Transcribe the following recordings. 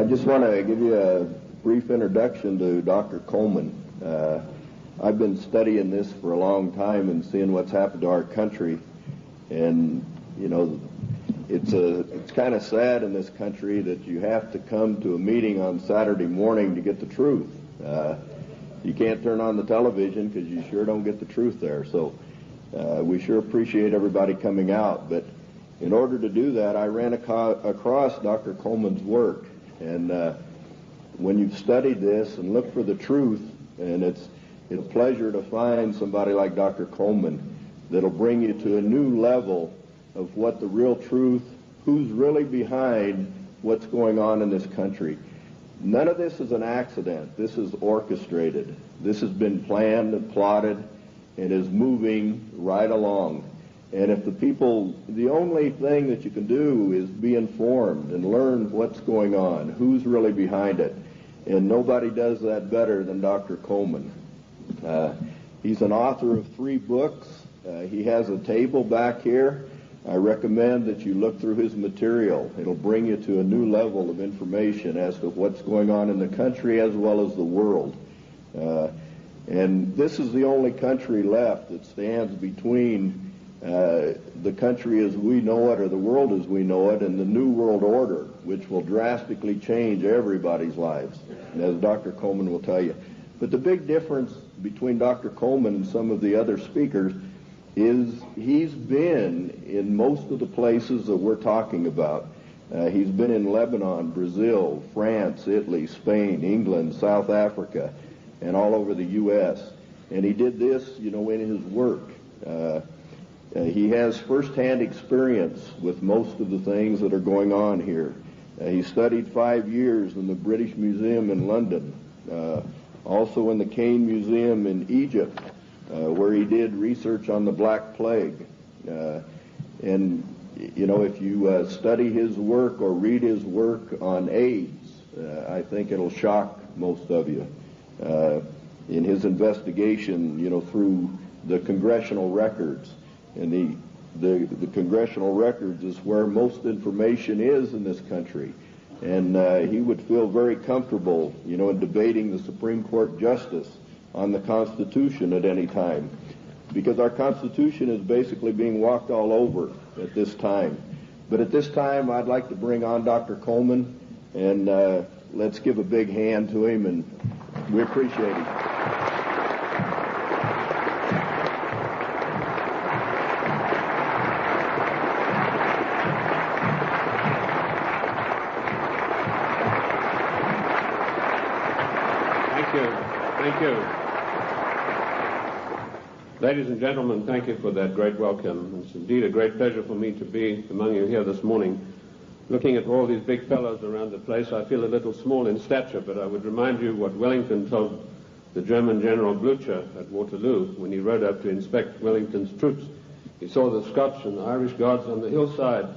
I just want to give you a brief introduction to Dr. Coleman. I've been studying this for a long time and seeing what's happened to our country, and you know, it's kind of sad in this country that you have to come to a meeting on Saturday morning to get the truth. You can't turn on the television because you sure don't get the truth there. So we sure appreciate everybody coming out, but in order to do that, I ran across Dr. Coleman's work, and when you've studied this and looked for the truth, and it's a pleasure to find somebody like Dr. Coleman that'll bring you to a new level of what the real truth, who's really behind what's going on in this country. None of this is an accident. This is orchestrated. This has been planned and plotted and is moving right along. And if the only thing that you can do is be informed and learn what's going on, who's really behind it. And nobody does that better than Dr. Coleman. He's an author of 3 books. He has a table back here. I recommend that you look through his material. It'll bring you to a new level of information as to what's going on in the country as well as the world. And this is the only country left that stands between the country as we know it, or the world as we know it, and the New World Order, which will drastically change everybody's lives, as Dr. Coleman will tell you. But the big difference between Dr. Coleman and some of the other speakers is he's been in most of the places that we're talking about. He's been in Lebanon, Brazil, France, Italy, Spain, England, South Africa, and all over the U.S. And he did this, in his work. He has first-hand experience with most of the things that are going on here. He studied 5 years in the British Museum in London, also in the Cain Museum in Egypt, where he did research on the Black Plague. And, if you study his work or read his work on AIDS, I think it'll shock most of you. In his investigation, through the congressional records. And the congressional records is where most information is in this country. And he would feel very comfortable, in debating the Supreme Court justice on the Constitution at any time. Because our Constitution is basically being walked all over at this time. But at this time, I'd like to bring on Dr. Coleman, and let's give a big hand to him, and we appreciate him. Thank you. Ladies and gentlemen, thank you for that great welcome. It's indeed a great pleasure for me to be among you here this morning. Looking at all these big fellows around the place, I feel a little small in stature, but I would remind you what Wellington told the German General Blücher at Waterloo when he rode up to inspect Wellington's troops. He saw the Scotch and the Irish guards on the hillside.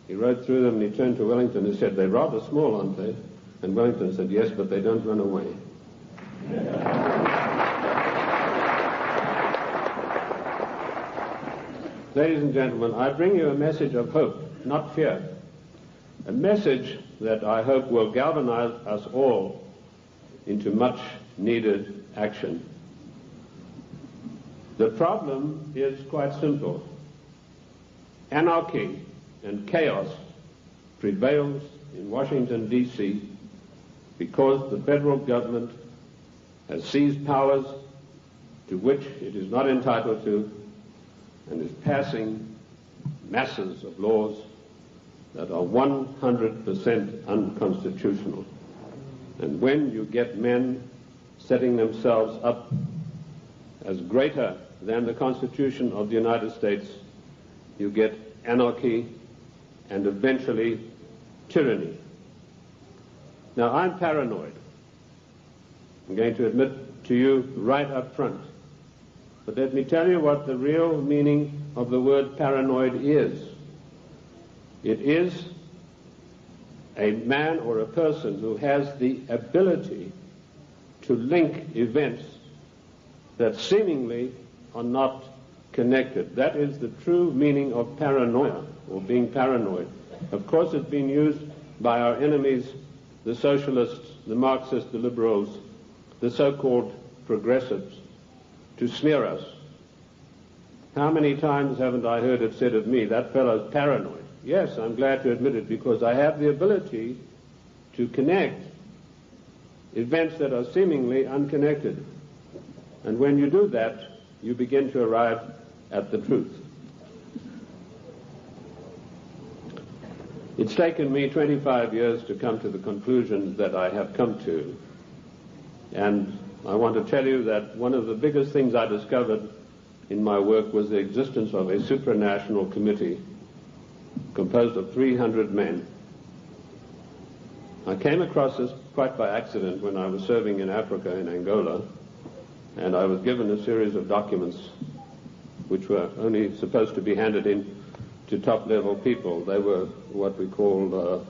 He rode through them and he turned to Wellington and said, "They're rather small, aren't they?" And Wellington said, "Yes, but they don't run away." Ladies and gentlemen, I bring you a message of hope, not fear. A message that I hope will galvanize us all into much needed action. The problem is quite simple. Anarchy and chaos prevails in Washington, D.C. because the federal government has seized powers to which it is not entitled to and is passing masses of laws that are 100% unconstitutional. And when you get men setting themselves up as greater than the Constitution of the United States, you get anarchy and eventually tyranny. Now, I'm paranoid. I'm going to admit to you right up front. But let me tell you what the real meaning of the word paranoid is. It is a man or a person who has the ability to link events that seemingly are not connected. That is the true meaning of paranoia, or being paranoid. Of course, it's been used by our enemies the socialists, the Marxists, the liberals, the so-called progressives, to smear us. How many times haven't I heard it said of me, that fellow's paranoid? Yes, I'm glad to admit it, because I have the ability to connect events that are seemingly unconnected. And when you do that, you begin to arrive at the truth. It's taken me 25 years to come to the conclusions that I have come to. And I want to tell you that one of the biggest things I discovered in my work was the existence of a supranational committee composed of 300 men. I came across this quite by accident when I was serving in Africa, in Angola, and I was given a series of documents which were only supposed to be handed in to top-level people. They were what we call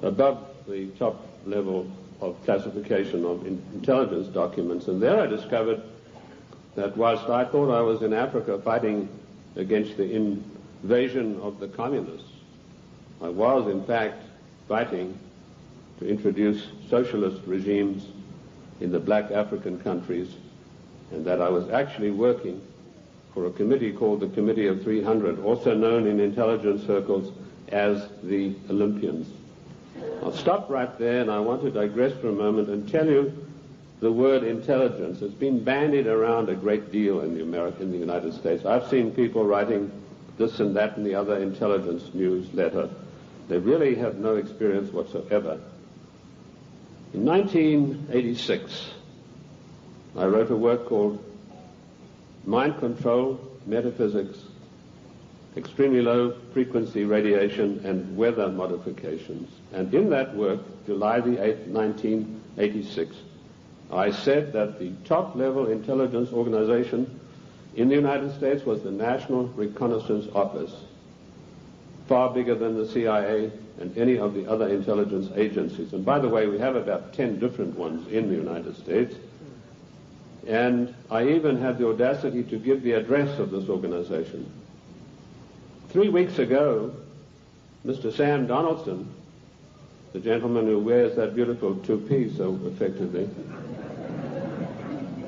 above the top level of classification of intelligence documents. And there I discovered that whilst I thought I was in Africa fighting against the invasion of the communists, I was in fact fighting to introduce socialist regimes in the black African countries, and that I was actually working for a committee called the Committee of 300, also known in intelligence circles as the Olympians. I'll stop right there, and I want to digress for a moment and tell you the word intelligence has been bandied around a great deal in the United States. I've seen people writing this and that and the other intelligence newsletter. They really have no experience whatsoever. In 1986, I wrote a work called Mind Control, Metaphysics, Extremely Low Frequency Radiation, and Weather Modifications. And in that work, July the 8th, 1986, I said that the top-level intelligence organization in the United States was the National Reconnaissance Office, far bigger than the CIA and any of the other intelligence agencies. And by the way, we have about 10 different ones in the United States. And I even had the audacity to give the address of this organization. 3 weeks ago, Mr. Sam Donaldson, the gentleman who wears that beautiful toupee so effectively,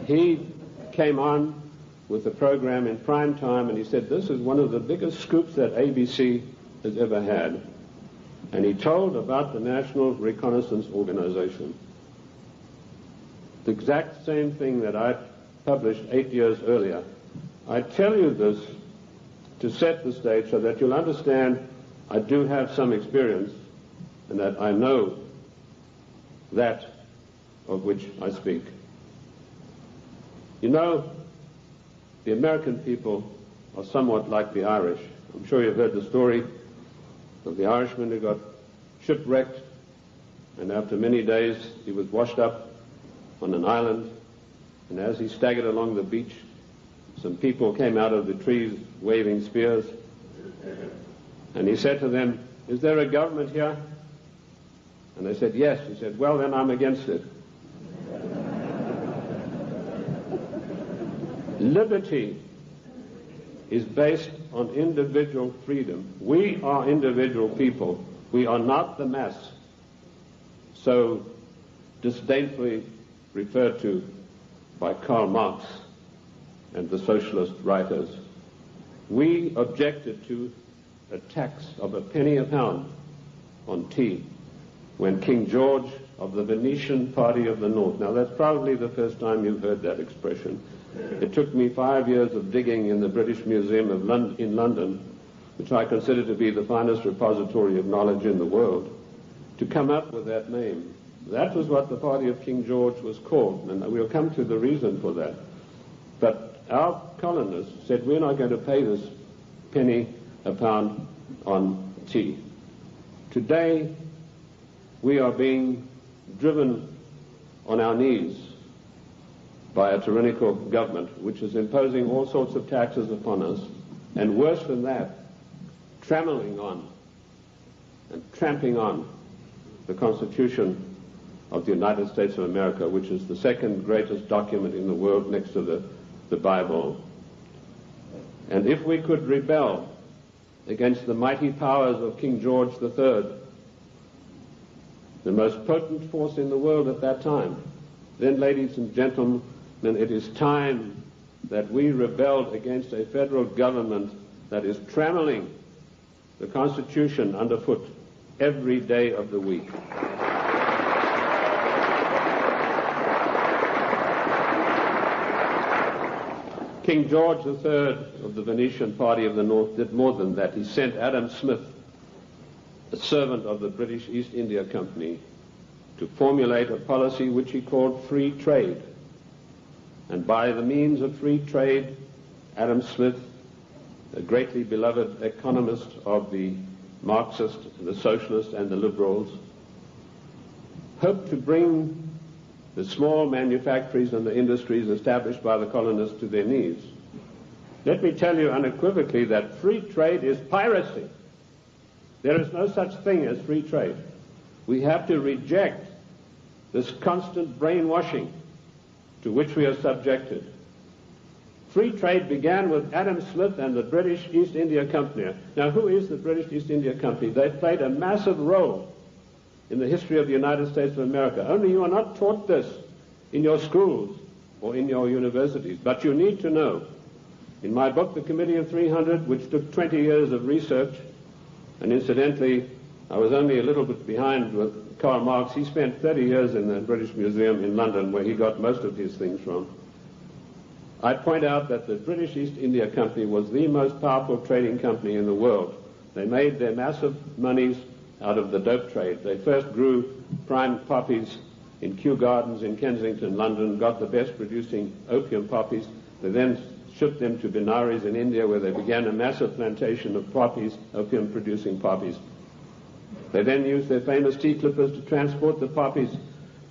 he came on with a program in prime time, and he said, this is one of the biggest scoops that ABC has ever had. And he told about the National Reconnaissance Organization. The exact same thing that I published 8 years earlier. I tell you this to set the stage so that you'll understand I do have some experience and that I know that of which I speak. You know, the American people are somewhat like the Irish. I'm sure you've heard the story of the Irishman who got shipwrecked, and after many days he was washed up on an island, and as he staggered along the beach, some people came out of the trees waving spears, and he said to them, is there a government here? And they said, yes. He said, well, then I'm against it. Liberty is based on individual freedom. We are individual people. We are not the mass, so disdainfully referred to by Karl Marx and the socialist writers. We objected to a tax of a penny a pound on tea when King George of the Venetian Party of the North, now that's probably the first time you've heard that expression. It took me 5 years of digging in the British Museum in London, which I consider to be the finest repository of knowledge in the world, to come up with that name. That was what the party of King George was called, and we'll come to the reason for that. But our colonists said, we're not going to pay this penny a pound on tea. Today, we are being driven on our knees by a tyrannical government which is imposing all sorts of taxes upon us, and worse than that, trammeling on and tramping on the Constitution of the United States of America, which is the second greatest document in the world next to the Bible. And if we could rebel against the mighty powers of King George III, the most potent force in the world at that time. Then, ladies and gentlemen, it is time that we rebelled against a federal government that is trammeling the Constitution underfoot every day of the week. King George III of the Venetian Party of the North did more than that. He sent Adam Smith, a servant of the British East India Company, to formulate a policy which he called free trade. And by the means of free trade, Adam Smith, a greatly beloved economist of the Marxists, the socialists, and the liberals, hoped to bring the small manufactories and the industries established by the colonists to their knees. Let me tell you unequivocally that free trade is piracy. There is no such thing as free trade. We have to reject this constant brainwashing to which we are subjected. Free trade began with Adam Smith and the British East India Company. Now, who is the British East India Company? They played a massive role in the history of the United States of America. Only you are not taught this in your schools or in your universities, but you need to know. In my book, The Committee of 300, which took 20 years of research, and incidentally, I was only a little bit behind with Karl Marx. He spent 30 years in the British Museum in London, where he got most of his things from. I point out that the British East India Company was the most powerful trading company in the world. They made their massive monies out of the dope trade. They first grew prime poppies in Kew Gardens in Kensington, London, got the best producing opium poppies. They then shipped them to Benares in India, where they began a massive plantation of poppies, opium producing poppies. They then used their famous tea clippers to transport the poppies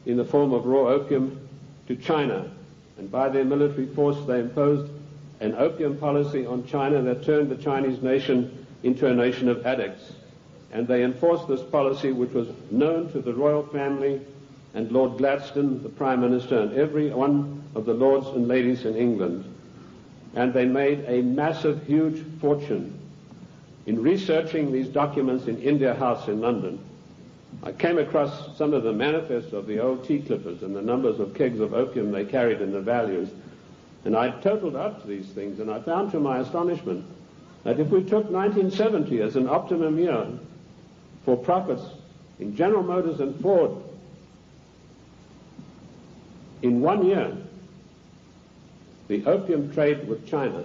in the form of raw opium to China. And by their military force, they imposed an opium policy on China that turned the Chinese nation into a nation of addicts. And they enforced this policy, which was known to the royal family and Lord Gladstone, the Prime Minister, and every one of the lords and ladies in England. And they made a massive, huge fortune. In researching these documents in India House in London, I came across some of the manifests of the old tea clippers and the numbers of kegs of opium they carried and the values. And I totaled up these things, and I found to my astonishment that if we took 1970 as an optimum year for profits in General Motors and Ford, in 1 year, the opium trade with China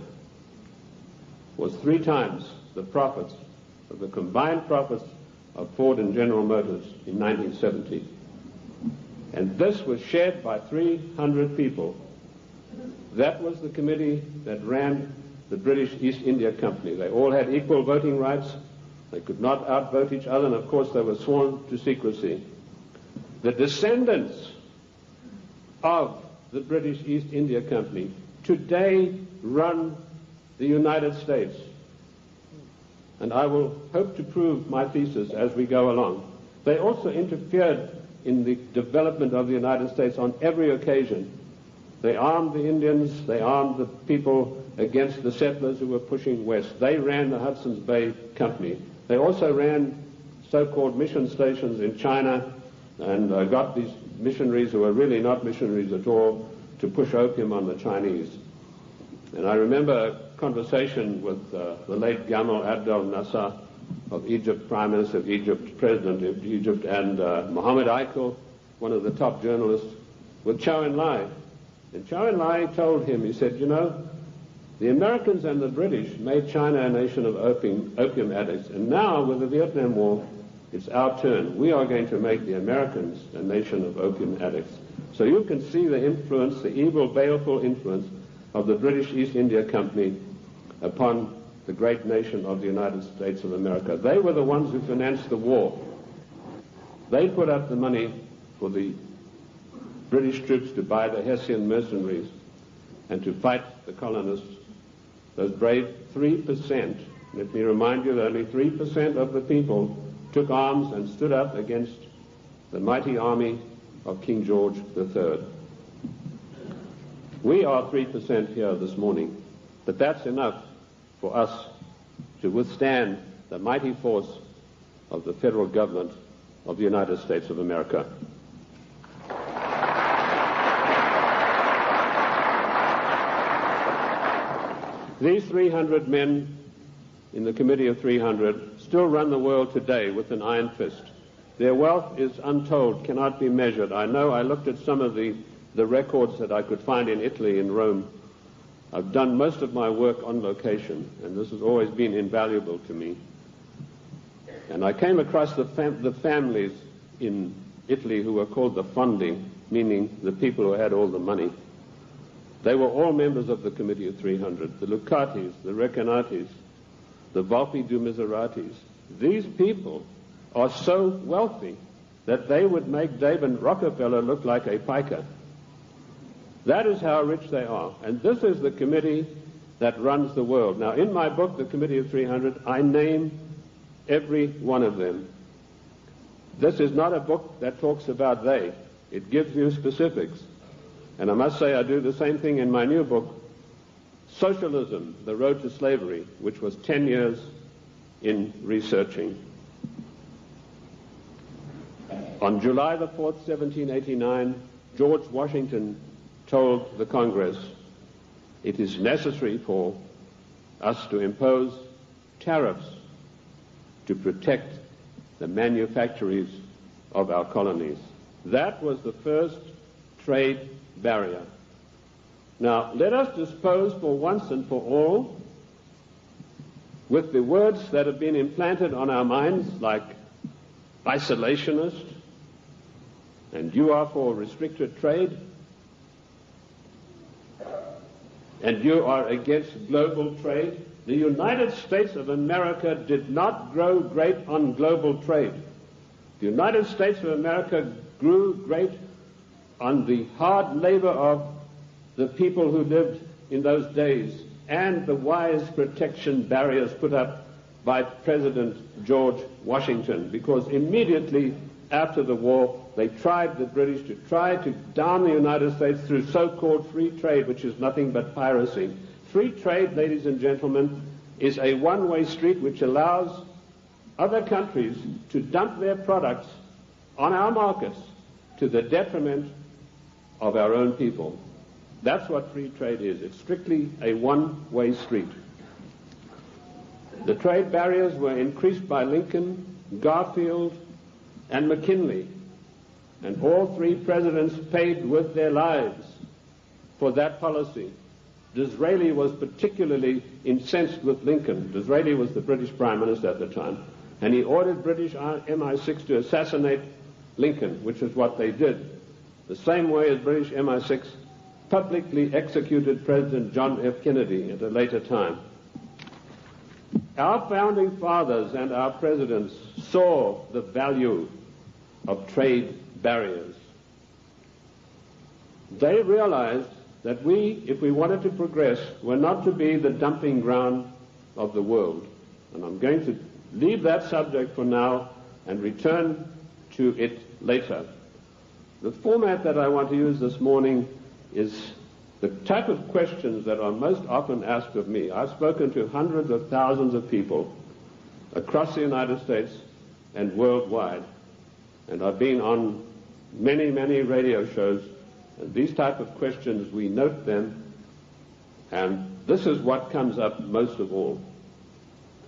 was 3 times the profits of the combined profits of Ford and General Motors in 1970. And this was shared by 300 people. That was the committee that ran the British East India Company. They all had equal voting rights. They could not outvote each other, and of course they were sworn to secrecy. The descendants of the British East India Company today run the United States. And I will hope to prove my thesis as we go along. They also interfered in the development of the United States on every occasion. They armed the Indians, they armed the people against the settlers who were pushing west. They ran the Hudson's Bay Company. They also ran so-called mission stations in China and got these missionaries who were really not missionaries at all to push opium on the Chinese. And I remember a conversation with the late Gamal Abdel Nasser of Egypt, Prime Minister of Egypt, President of Egypt, and Mohammed Eichel, one of the top journalists, with Chow En-lai. And Chow En-lai told him, he said, you know, the Americans and the British made China a nation of opium addicts, and now with the Vietnam War, it's our turn. We are going to make the Americans a nation of opium addicts. So you can see the influence, the evil, baleful influence of the British East India Company upon the great nation of the United States of America. They were the ones who financed the war. They put up the money for the British troops to buy the Hessian mercenaries and to fight the colonists. Those brave 3%, let me remind you that only 3% of the people took arms and stood up against the mighty army of King George III. We are 3% here this morning, but that's enough for us to withstand the mighty force of the federal government of the United States of America. These 300 men in the Committee of 300 still run the world today with an iron fist. Their wealth is untold, cannot be measured. I know I looked at some of the records that I could find in Italy, in Rome. I've done most of my work on location, and this has always been invaluable to me. And I came across the families in Italy who were called the fondi, meaning the people who had all the money. They were all members of the Committee of 300, the Lucatis, the Recanatis, the Volpi du Miseratis. These people are so wealthy that they would make David Rockefeller look like a piker. That is how rich they are. And this is the committee that runs the world. Now, in my book, The Committee of 300, I name every one of them. This is not a book that talks about they. It gives you specifics. And I must say I do the same thing in my new book, Socialism, The Road to Slavery, which was 10 years in researching. On July the 4th, 1789, George Washington told the Congress, it is necessary for us to impose tariffs to protect the manufactories of our colonies. That was the first trade barrier. Now, let us dispose for once and for all with the words that have been implanted on our minds, like isolationist, and you are for restricted trade, and you are against global trade. The United States of America did not grow great on global trade. The United States of America grew great on the hard labor of the people who lived in those days and the wise protection barriers put up by President George Washington, because immediately after the war they tried, the British, to try to down the United States through so-called free trade, which is nothing but piracy. Free trade, ladies and gentlemen, is a one-way street which allows other countries to dump their products on our markets to the detriment of our own people. That's what free trade is. It's strictly a one-way street. The trade barriers were increased by Lincoln, Garfield, and McKinley, and all three presidents paid with their lives for that policy. Disraeli was particularly incensed with Lincoln. Disraeli was the British Prime Minister at the time, and he ordered British MI6 to assassinate Lincoln, which is what they did, the same way as British MI6 publicly executed President John F. Kennedy at a later time. Our founding fathers and our presidents saw the value of trade barriers. They realized that we, if we wanted to progress, were not to be the dumping ground of the world. And I'm going to leave that subject for now and return to it later. The format that I want to use this morning is the type of questions that are most often asked of me. I've spoken to hundreds of thousands of people across the United States and worldwide, and I've been on many, many radio shows, and these type of questions, we note them, and this is what comes up most of all.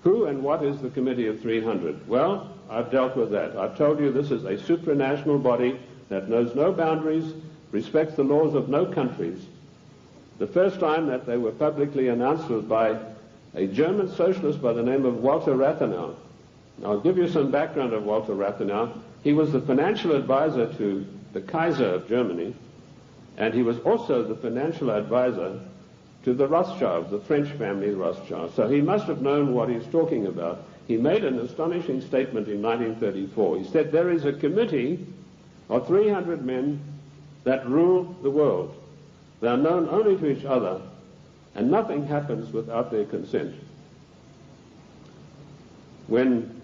Who and what is the Committee of 300? Well, I've dealt with that. I've told you this is a supranational body that knows no boundaries, respects the laws of no countries. The first time that they were publicly announced was by a German socialist by the name of Walter Rathenau. I'll give you some background of Walter Rathenau. He was the financial advisor to the Kaiser of Germany, and he was also the financial advisor to the Rothschilds, the French family Rothschild. So he must have known what he's talking about. He made an astonishing statement in 1934. He said, there is a committee of 300 men that rule the world. They are known only to each other, and nothing happens without their consent. When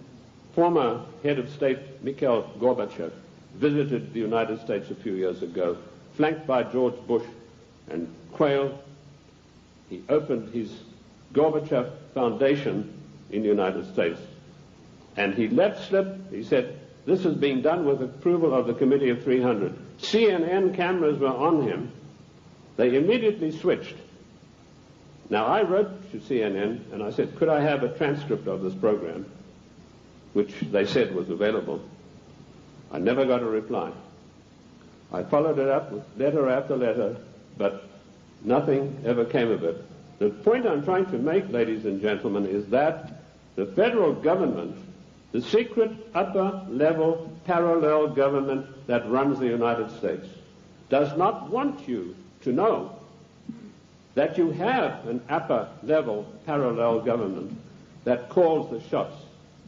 former head of state Mikhail Gorbachev visited the United States a few years ago, flanked by George Bush and Quayle, he opened his Gorbachev Foundation in the United States. And he let slip, he said, this is being done with approval of the Committee of 300. CNN cameras were on him. They immediately switched. Now, I wrote to CNN and I said, could I have a transcript of this program, which they said was available. I never got a reply. I followed it up with letter after letter, but nothing ever came of it. The point I'm trying to make, ladies and gentlemen, is that the federal government, the secret upper-level parallel government that runs the United States, does not want you to know that you have an upper-level parallel government that calls the shots,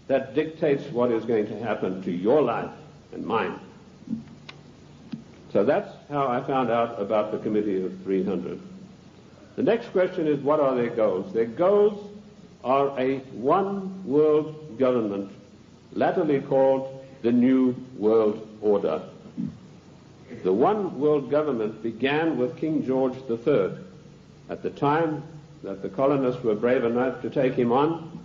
that dictates what is going to happen to your life and mine. So that's how I found out about the Committee of 300. The next question is, what are their goals? Their goals are a one-world government, latterly called the New World Order. The one-world government began with King George III. At the time that the colonists were brave enough to take him on,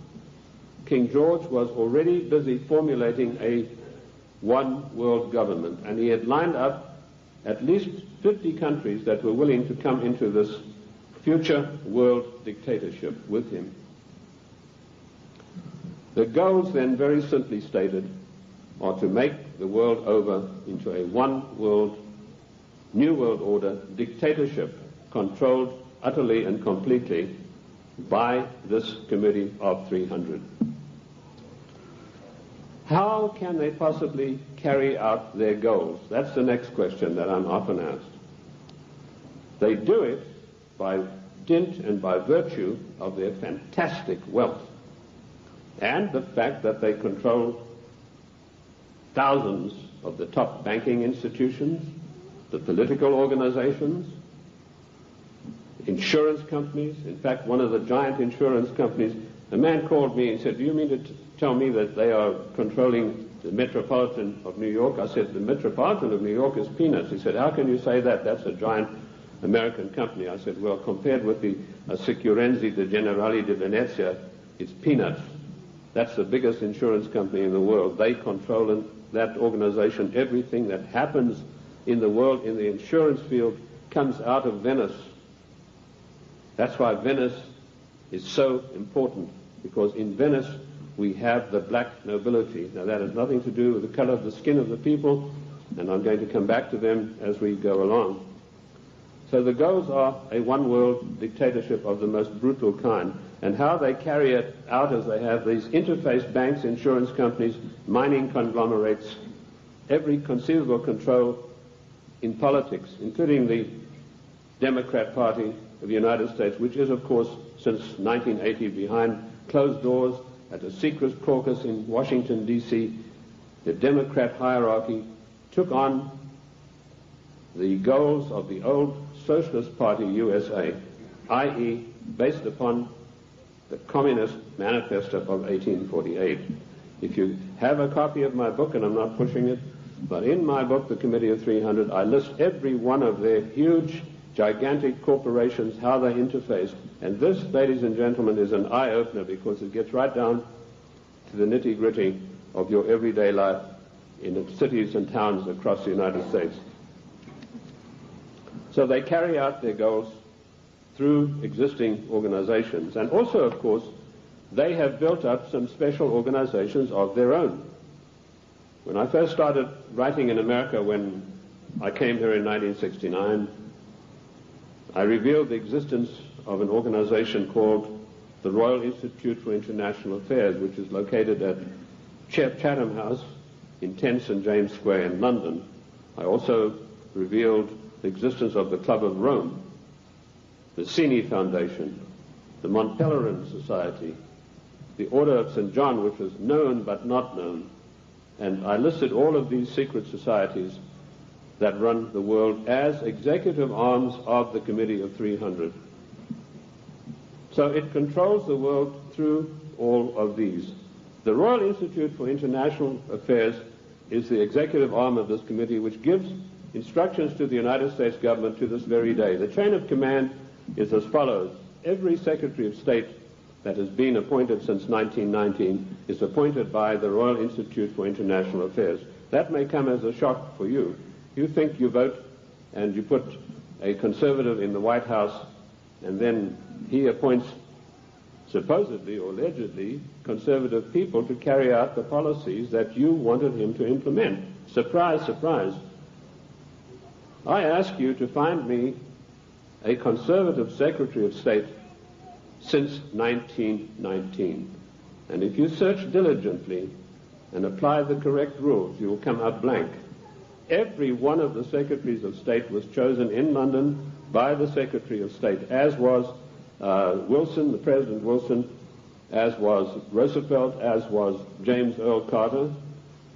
King George was already busy formulating a one-world government, and he had lined up at least 50 countries that were willing to come into this future world dictatorship with him. The goals then, very simply stated, are to make the world over into a one-world, new world order dictatorship controlled utterly and completely by this Committee of 300. How can they possibly carry out their goals? That's the next question that I'm often asked. They do it by dint and by virtue of their fantastic wealth and the fact that they control thousands of the top banking institutions, the political organizations, insurance companies. In fact, one of the giant insurance companies, a man called me and said, do you mean to tell me that they are controlling the Metropolitan of New York? I said, the Metropolitan of New York is peanuts. He said, how can you say that? That's a giant American company. I said, well, compared with the Assicurenzi de Generali de Venezia, it's peanuts. That's the biggest insurance company in the world. They control in that organization everything that happens in the world in the insurance field comes out of Venice. That's why Venice is so important, because in Venice we have the black nobility. Now that has nothing to do with the color of the skin of the people, and I'm going to come back to them as we go along. So the goals are a one-world dictatorship of the most brutal kind, and how they carry it out is they have these interface banks, insurance companies, mining conglomerates, every conceivable control in politics, including the Democrat Party of the United States, which is, of course, since 1980 behind closed doors at a secret caucus in Washington, D.C. The Democrat hierarchy took on the goals of the old Socialist Party USA, i.e. based upon the Communist Manifesto of 1848. If you have a copy of my book, and I'm not pushing it, but in my book, The Committee of 300, I list every one of their huge, gigantic corporations, how they interface. And this, ladies and gentlemen, is an eye-opener, because it gets right down to the nitty-gritty of your everyday life in the cities and towns across the United States. So they carry out their goals through existing organizations. And also, of course, they have built up some special organizations of their own. When I first started writing in America, when I came here in 1969, I revealed the existence of an organization called the Royal Institute for International Affairs, which is located at Chatham House in 10 St. James Square in London. I also revealed the existence of the Club of Rome, the Cini Foundation, the Mont Pelerin Society, the Order of St. John, which was known but not known. And I listed all of these secret societies that run the world as executive arms of the Committee of 300. So it controls the world through all of these. The Royal Institute for International Affairs is the executive arm of this committee, which gives instructions to the United States government to this very day. The chain of command is as follows. Every Secretary of State that has been appointed since 1919 is appointed by the Royal Institute for International Affairs. That may come as a shock for you. You think you vote and you put a conservative in the White House, and then he appoints supposedly or allegedly conservative people to carry out the policies that you wanted him to implement. Surprise, surprise. I ask you to find me a conservative Secretary of State since 1919. And if you search diligently and apply the correct rules, you will come out blank. Every one of the Secretaries of State was chosen in London by the Secretary of State, as was Wilson, the President Wilson, as was Roosevelt, as was James Earl Carter.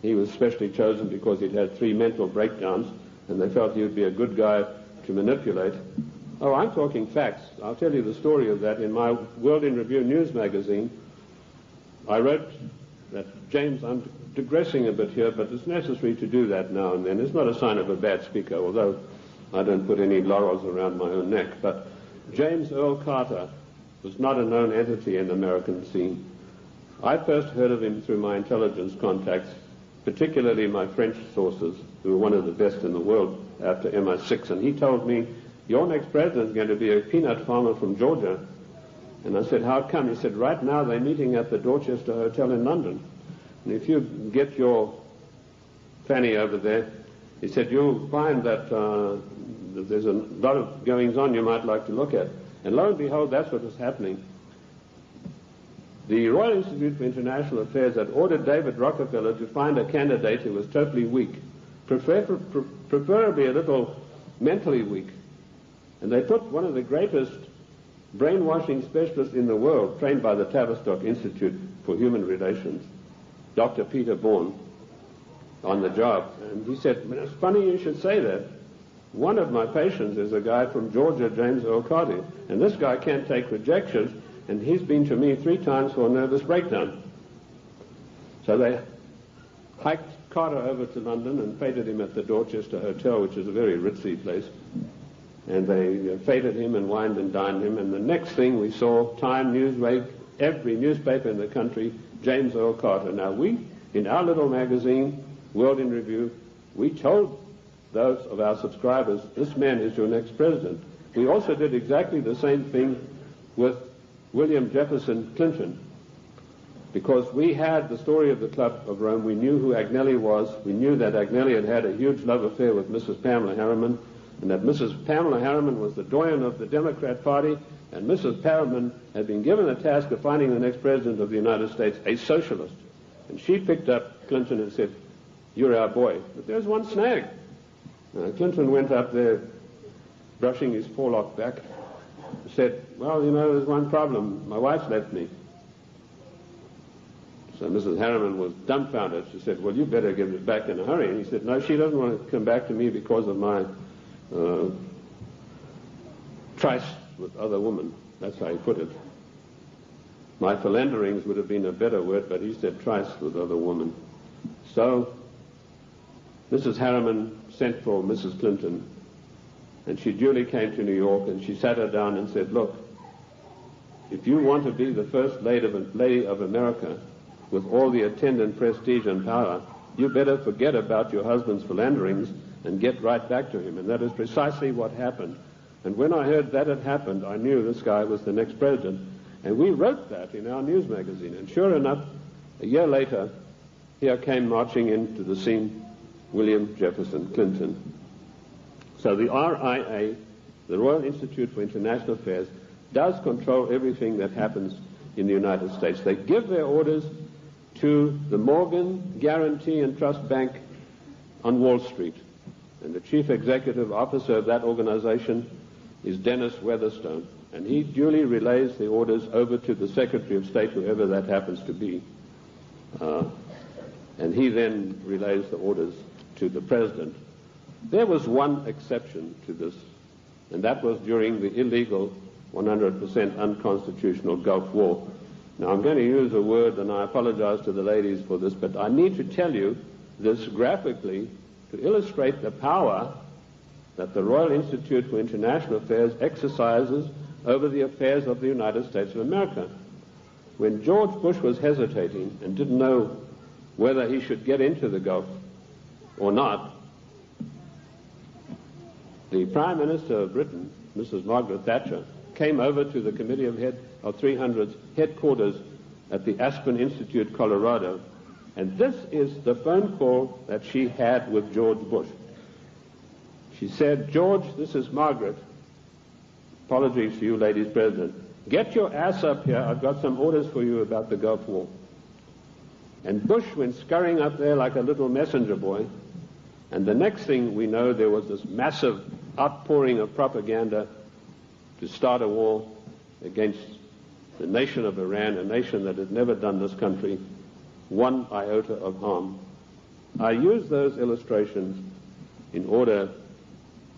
He was specially chosen because he'd had 3 mental breakdowns, and they felt he would be a good guy to manipulate. Oh, I'm talking facts. I'll tell you the story of that. In my World in Review news magazine, I wrote that, James, I'm digressing a bit here, but it's necessary to do that now and then. It's not a sign of a bad speaker, although I don't put any laurels around my own neck. But James Earl Carter was not a known entity in the American scene. I first heard of him through my intelligence contacts, particularly my French sources, who were one of the best in the world after MI6, and he told me, your next president is going to be a peanut farmer from Georgia. And I said, how come? He said, right now they're meeting at the Dorchester Hotel in London. And if you get your fanny over there, he said, you'll find that there's a lot of goings on you might like to look at. And lo and behold, that's what was happening. The Royal Institute for International Affairs had ordered David Rockefeller to find a candidate who was totally weak, preferably a little mentally weak. And they put one of the greatest brainwashing specialists in the world, trained by the Tavistock Institute for Human Relations, Dr. Peter Bourne, on the job. And he said, it's funny you should say that. One of my patients is a guy from Georgia, James Earl Carter, and this guy can't take rejection, and he's been to me 3 times for a nervous breakdown. So they hiked Carter over to London and feted him at the Dorchester Hotel, which is a very ritzy place. And they feted him and wined and dined him, and the next thing we saw, Time, Newsweek, every newspaper in the country, James Earl Carter. Now we, in our little magazine, World in Review, we told those of our subscribers, this man is your next president. We also did exactly the same thing with William Jefferson Clinton, because we had the story of the Club of Rome. We knew who Agnelli was. We knew that Agnelli had had a huge love affair with Mrs. Pamela Harriman, and that Mrs. Pamela Harriman was the doyen of the Democrat Party, and Mrs. Harriman had been given the task of finding the next president of the United States, a socialist. And she picked up Clinton and said, you're our boy. But there's one snag. Clinton went up there brushing his forelock back, said, well, you know, there's one problem. My wife's left me. So Mrs. Harriman was dumbfounded. She said, well, you better give it back in a hurry. And he said, no, she doesn't want to come back to me because of my tryst with other women. That's how he put it. My philanderings would have been a better word, but he said tryst with other women. So Mrs. Harriman sent for Mrs. Clinton, and she duly came to New York, and she sat her down and said, look, if you want to be the first lady of America with all the attendant prestige and power, you better forget about your husband's philanderings and get right back to him. And that is precisely what happened. And when I heard that had happened, I knew this guy was the next president. And we wrote that in our news magazine. And sure enough, a year later, here came marching into the scene William Jefferson Clinton. So the RIA, the Royal Institute for International Affairs, does control everything that happens in the United States. They give their orders to the Morgan Guarantee and Trust Bank on Wall Street. And the chief executive officer of that organization is Dennis Weatherstone. And he duly relays the orders over to the Secretary of State, whoever that happens to be. And he then relays the orders to the President. There was one exception to this, and that was during the illegal, 100% unconstitutional Gulf War. Now, I'm going to use a word, and I apologize to the ladies for this, but I need to tell you this graphically to illustrate the power that the Royal Institute for International Affairs exercises over the affairs of the United States of America. when George Bush was hesitating and didn't know whether he should get into the Gulf or not, the Prime Minister of Britain, Mrs. Margaret Thatcher, came over to the Committee of 300's headquarters at the Aspen Institute, Colorado, and this is the phone call that she had with George Bush. She said, "George, this is Margaret. Apologies to you, ladies president. Get your ass up here. I've got some orders for you about the Gulf War." And Bush went scurrying up there like a little messenger boy, and the next thing we know, there was this massive outpouring of propaganda to start a war against the nation of Iran, a nation that had never done this country one iota of harm. I use those illustrations in order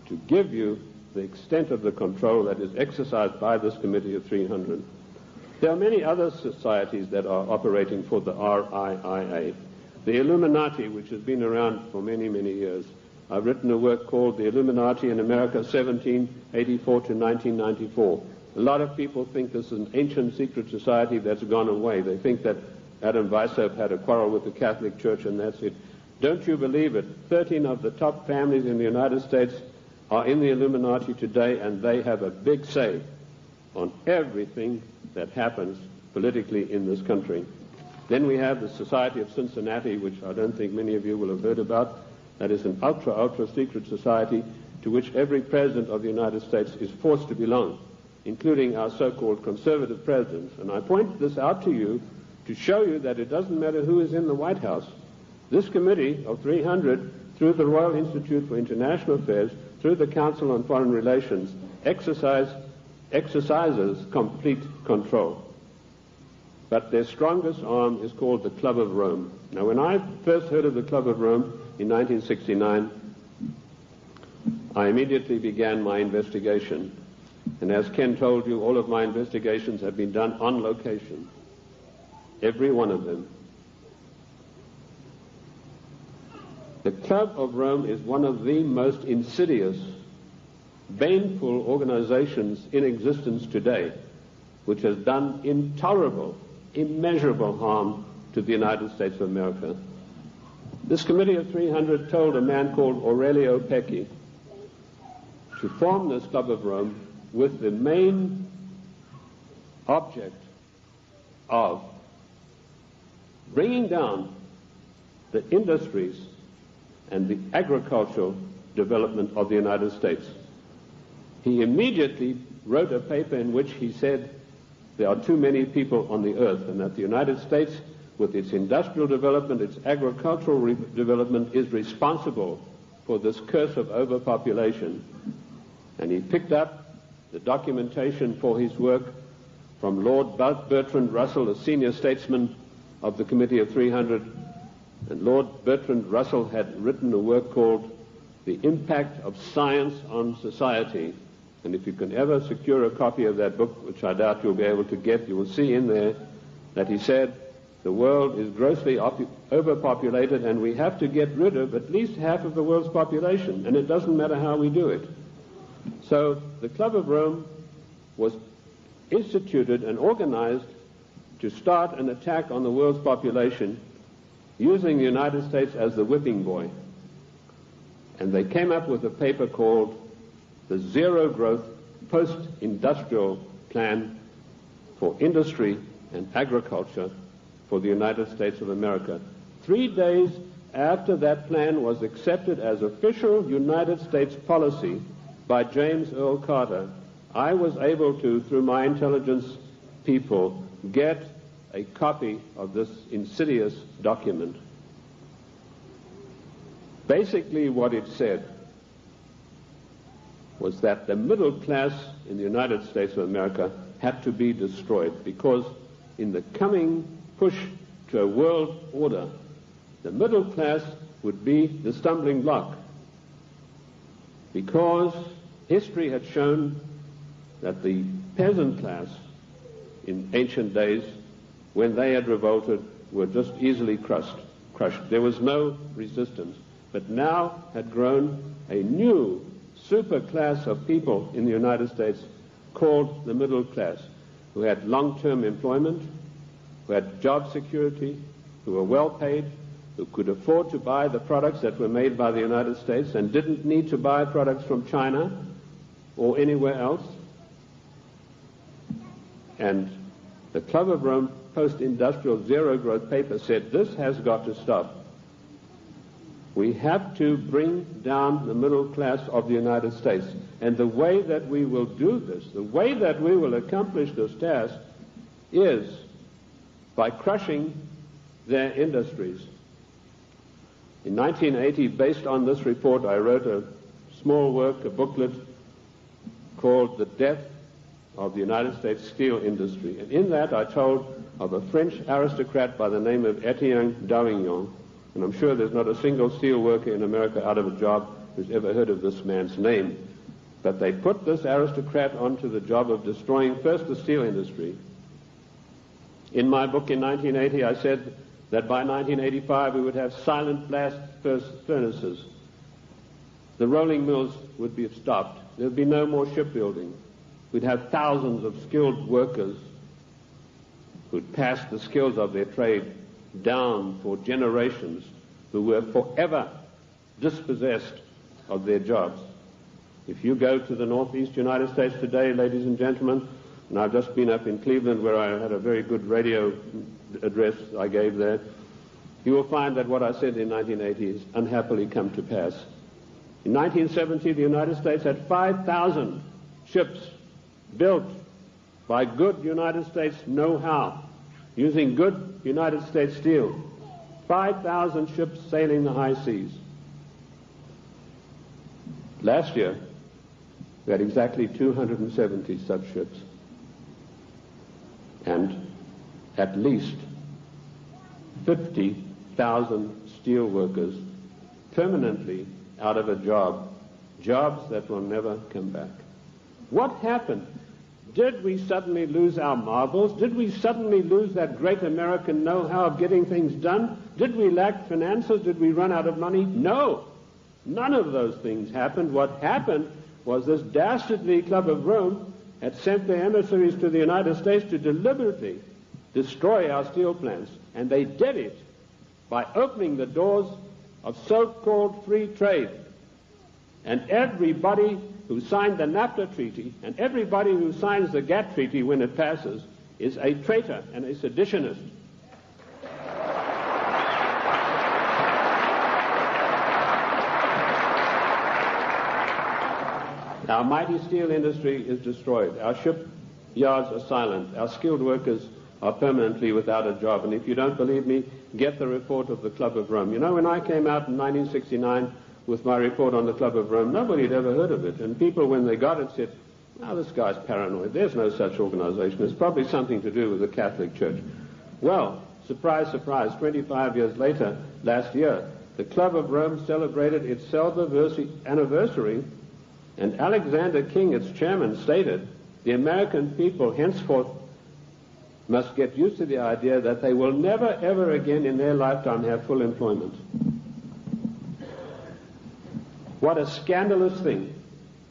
to give you the extent of the control that is exercised by this Committee of 300. There are many other societies that are operating for the RIIA. The Illuminati, which has been around for many, many years. I've written a work called The Illuminati in America, 1784 to 1994. A lot of people think this is an ancient secret society that's gone away. They think that Adam Weishaupt had a quarrel with the Catholic Church and that's it. Don't you believe it? 13 of the top families in the United States are in the Illuminati today, and they have a big say on everything that happens politically in this country. Then we have the Society of Cincinnati, which I don't think many of you will have heard about. That is an ultra secret society to which every president of the United States is forced to belong, including our so-called conservative presidents. And I point this out to you to show you that it doesn't matter who is in the White House. This Committee of 300, through the Royal Institute for International Affairs, through the Council on Foreign Relations, exercises complete control. But their strongest arm is called the Club of Rome. Now, when I first heard of the Club of Rome in 1969, I immediately began my investigation. And as Ken told you, all of my investigations have been done on location. Every one of them. The Club of Rome is one of the most insidious, baneful organizations in existence today, which has done intolerable, immeasurable harm to the United States of America. This Committee of 300 told a man called Aurelio Pecchi to form this Club of Rome with the main object of bringing down the industries and the agricultural development of the United States. He immediately wrote a paper in which he said there are too many people on the earth and that the United States, with its industrial development, its agricultural development, is responsible for this curse of overpopulation. And he picked up the documentation for his work from Lord Bertrand Russell, a senior statesman of the Committee of 300. And Lord Bertrand Russell had written a work called The Impact of Science on Society. And if you can ever secure a copy of that book, which I doubt you'll be able to get, you will see in there that he said the world is grossly overpopulated and we have to get rid of at least half of the world's population, and it doesn't matter how we do it. So the Club of Rome was instituted and organized to start an attack on the world's population using the United States as the whipping boy. And they came up with a paper called the Zero Growth Post-Industrial Plan for Industry and Agriculture for the United States of America. 3 days after that plan was accepted as official United States policy by James Earl Carter, I was able to, through my intelligence people, get a copy of this insidious document. Basically what it said was that the middle class in the United States of America had to be destroyed because in the coming push to a world order, the middle class would be the stumbling block, because history had shown that the peasant class in ancient days, when they had revolted, were just easily crushed. There was no resistance. But now had grown a new super class of people in the United States called the middle class, who had long-term employment, who had job security, who were well paid, who could afford to buy the products that were made by the United States and didn't need to buy products from China or anywhere else. And the Club of Rome post-industrial zero-growth paper said this has got to stop. We have to bring down the middle class of the United States. And the way that we will do this, the way that we will accomplish this task, is by crushing their industries. In 1980, based on this report, I wrote a small work, a booklet, called The Death of the United States Steel Industry. And in that I told of a French aristocrat by the name of Etienne Davignon, and I'm sure there's not a single steel worker in America out of a job who's ever heard of this man's name. But they put this aristocrat onto the job of destroying first the steel industry. In my book in 1980, I said that by 1985 we would have silent blast furnaces. The rolling mills would be stopped. There would be no more shipbuilding. We'd have thousands of skilled workers who'd passed the skills of their trade down for generations, who were forever dispossessed of their jobs. If you go to the northeast United States today, ladies and gentlemen, and I've just been up in Cleveland where I had a very good radio address I gave there, you will find that what I said in 1980 has unhappily come to pass. In 1970, the United States had 5,000 ships built by good United States know-how, using good United States steel. 5,000 ships sailing the high seas. Last year, we had exactly 270 such ships, and at least 50,000 steel workers permanently out of a job, jobs that will never come back. What happened? Did we suddenly lose our marbles? Did we suddenly lose that great American know-how of getting things done? Did we lack finances? Did we run out of money? No. None of those things happened. What happened was this dastardly Club of Rome had sent their emissaries to the United States to deliberately destroy our steel plants. And they did it by opening the doors of so-called free trade. And everybody who signed the NAFTA treaty and everybody who signs the GATT treaty when it passes is a traitor and a seditionist. Our mighty steel industry is destroyed. Our shipyards are silent. Our skilled workers are permanently without a job. And if you don't believe me, get the report of the Club of Rome. You know, when I came out in 1969 with my report on the Club of Rome, nobody had ever heard of it. And people, when they got it, said, "Oh, this guy's paranoid. There's no such organization. It's probably something to do with the Catholic Church." Well, surprise, surprise, 25 years later, last year, the Club of Rome celebrated its celebratory anniversary, and Alexander King, its chairman, stated, "The American people henceforth must get used to the idea that they will never, ever again in their lifetime have full employment." What a scandalous thing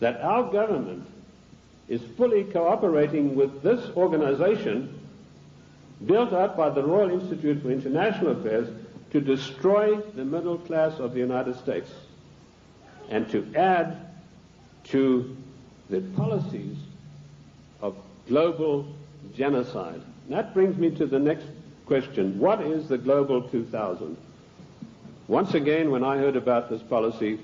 that our government is fully cooperating with this organization built up by the Royal Institute for International Affairs to destroy the middle class of the United States and to add to the policies of global genocide. And that brings me to the next question. What is the Global 2000? Once again, when I heard about this policy,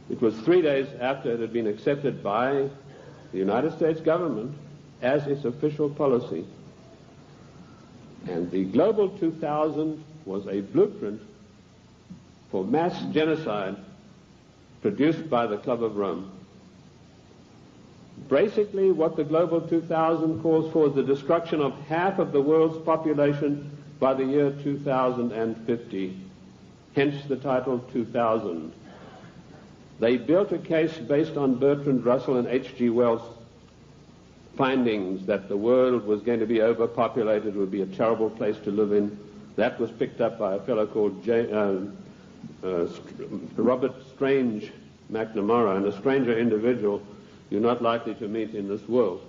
it was 3 days after it had been accepted by the United States government as its official policy. And the Global 2000 was a blueprint for mass genocide produced by the Club of Rome. Basically, what the Global 2000 calls for is the destruction of half of the world's population by the year 2050. Hence the title 2000. They built a case based on Bertrand Russell and H.G. Wells' findings that the world was going to be overpopulated, would be a terrible place to live in. That was picked up by a fellow called Robert Strange McNamara, and a stranger individual you're not likely to meet in this world.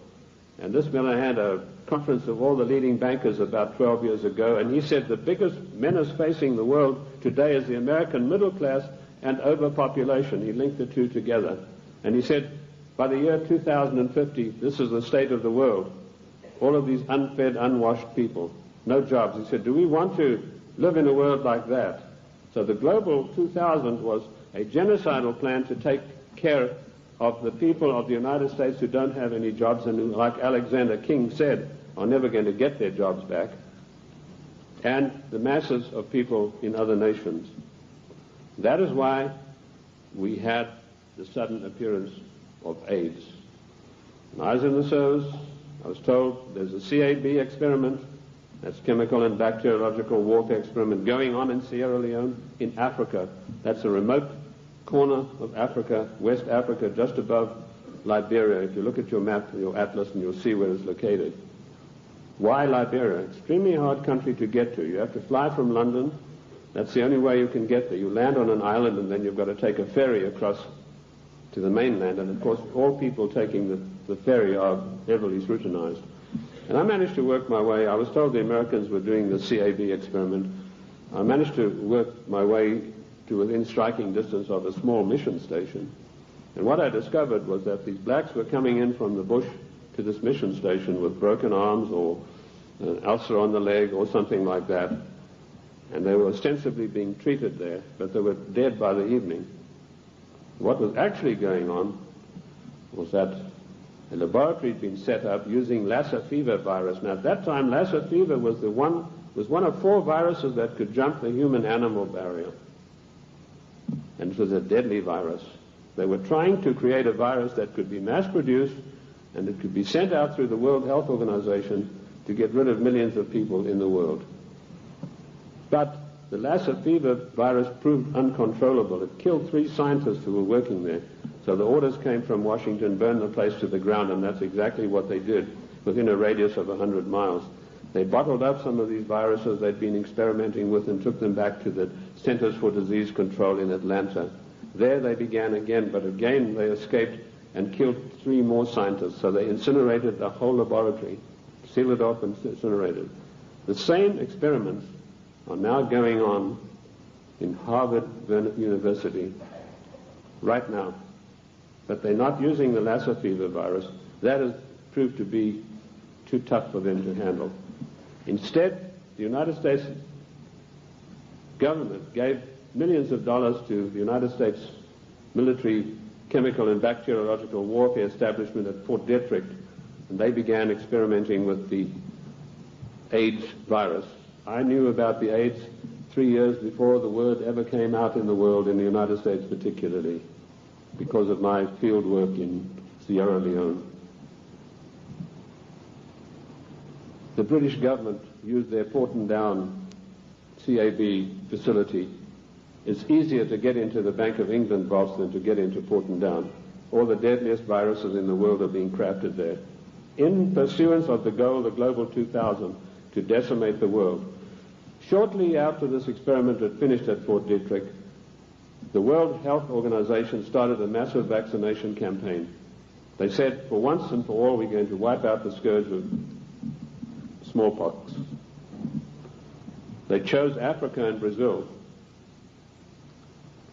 And this fellow had a conference of all the leading bankers about 12 years ago, and he said the biggest menace facing the world today is the American middle class and overpopulation. He linked the two together. And he said, by the year 2050, this is the state of the world. All of these unfed, unwashed people, no jobs. He said, do we want to live in a world like that? So the Global 2000 was a genocidal plan to take care of the people of the United States who don't have any jobs and who, like Alexander King said, are never going to get their jobs back, and the masses of people in other nations. That is why we had the sudden appearance of AIDS. When I was in the service, I was told there's a CAB experiment, that's chemical and bacteriological warfare experiment, going on in Sierra Leone in Africa. That's a remote corner of Africa, West Africa, just above Liberia. If you look at your map, your atlas, and you'll see where it's located. Why Liberia? Extremely hard country to get to. You have to fly from London. That's the only way you can get there. You land on an island, and then you've got to take a ferry across to the mainland. And of course, all people taking the ferry are heavily scrutinized. And I managed to work my way. I was told the Americans were doing the CAB experiment. I managed to work my way to within striking distance of a small mission station. And what I discovered was that these blacks were coming in from the bush to this mission station with broken arms or an ulcer on the leg or something like that. And they were ostensibly being treated there, but they were dead by the evening. What was actually going on was that a laboratory had been set up using Lassa fever virus. Now, at that time, Lassa fever was one of 4 viruses that could jump the human-animal barrier. And it was a deadly virus. They were trying to create a virus that could be mass-produced and it could be sent out through the World Health Organization to get rid of millions of people in the world. But the Lassa fever virus proved uncontrollable. It killed 3 scientists who were working there. So the orders came from Washington, burn the place to the ground, and that's exactly what they did within a radius of 100 miles. They bottled up some of these viruses they'd been experimenting with and took them back to the Centers for Disease Control in Atlanta. There they began again, but again they escaped and killed 3 more scientists. So they incinerated the whole laboratory, sealed it off and incinerated. The same experiments are now going on in Harvard University right now. But they're not using the Lassa fever virus. That has proved to be too tough for them to handle. Instead, the United States government gave millions of dollars to the United States military chemical and bacteriological warfare establishment at Fort Detrick, and they began experimenting with the AIDS virus. I knew about the AIDS 3 years before the word ever came out in the world, in the United States particularly, because of my field work in Sierra Leone. The British government used their Porton-Down CAB facility. It's easier to get into the Bank of England vaults than to get into Porton-Down. All the deadliest viruses in the world are being crafted there, in pursuance of the goal, the Global 2000, to decimate the world. Shortly after this experiment had finished at Fort Detrick, the World Health Organization started a massive vaccination campaign. They said, for once and for all, we're going to wipe out the scourge of smallpox. They chose Africa and Brazil,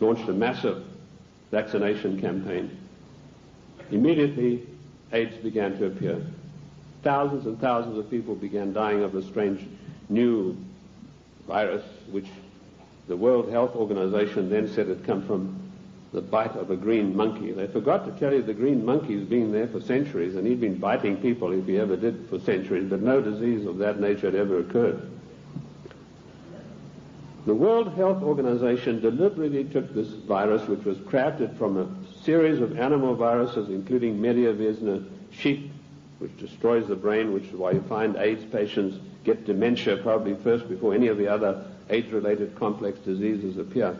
launched a massive vaccination campaign. Immediately, AIDS began to appear. Thousands and thousands of people began dying of a strange new virus, which the World Health Organization then said had come from the bite of a green monkey. They forgot to tell you the green monkey's been there for centuries, and he'd been biting people, if he ever did, for centuries, but no disease of that nature had ever occurred. The World Health Organization deliberately took this virus, which was crafted from a series of animal viruses, including Mediavisna sheep, which destroys the brain, which is why you find AIDS patients get dementia probably first before any of the other AIDS-related complex diseases appear.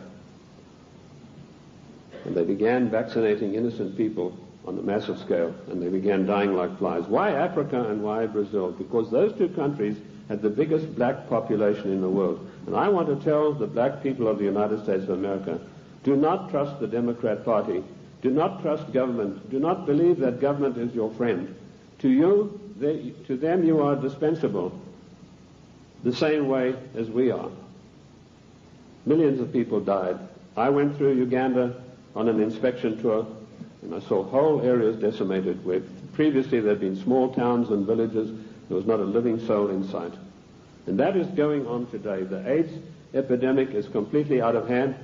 And they began vaccinating innocent people on a massive scale, and they began dying like flies. Why Africa and why Brazil? Because those 2 countries had the biggest black population in the world. And I want to tell the black people of the United States of America, do not trust the Democrat Party. Do not trust government. Do not believe that government is your friend. To you, to them you are dispensable, the same way as we are. Millions of people died. I went through Uganda on an inspection tour, and I saw whole areas decimated where previously there had been small towns and villages. There was not a living soul in sight. And that is going on today. The AIDS epidemic is completely out of hand.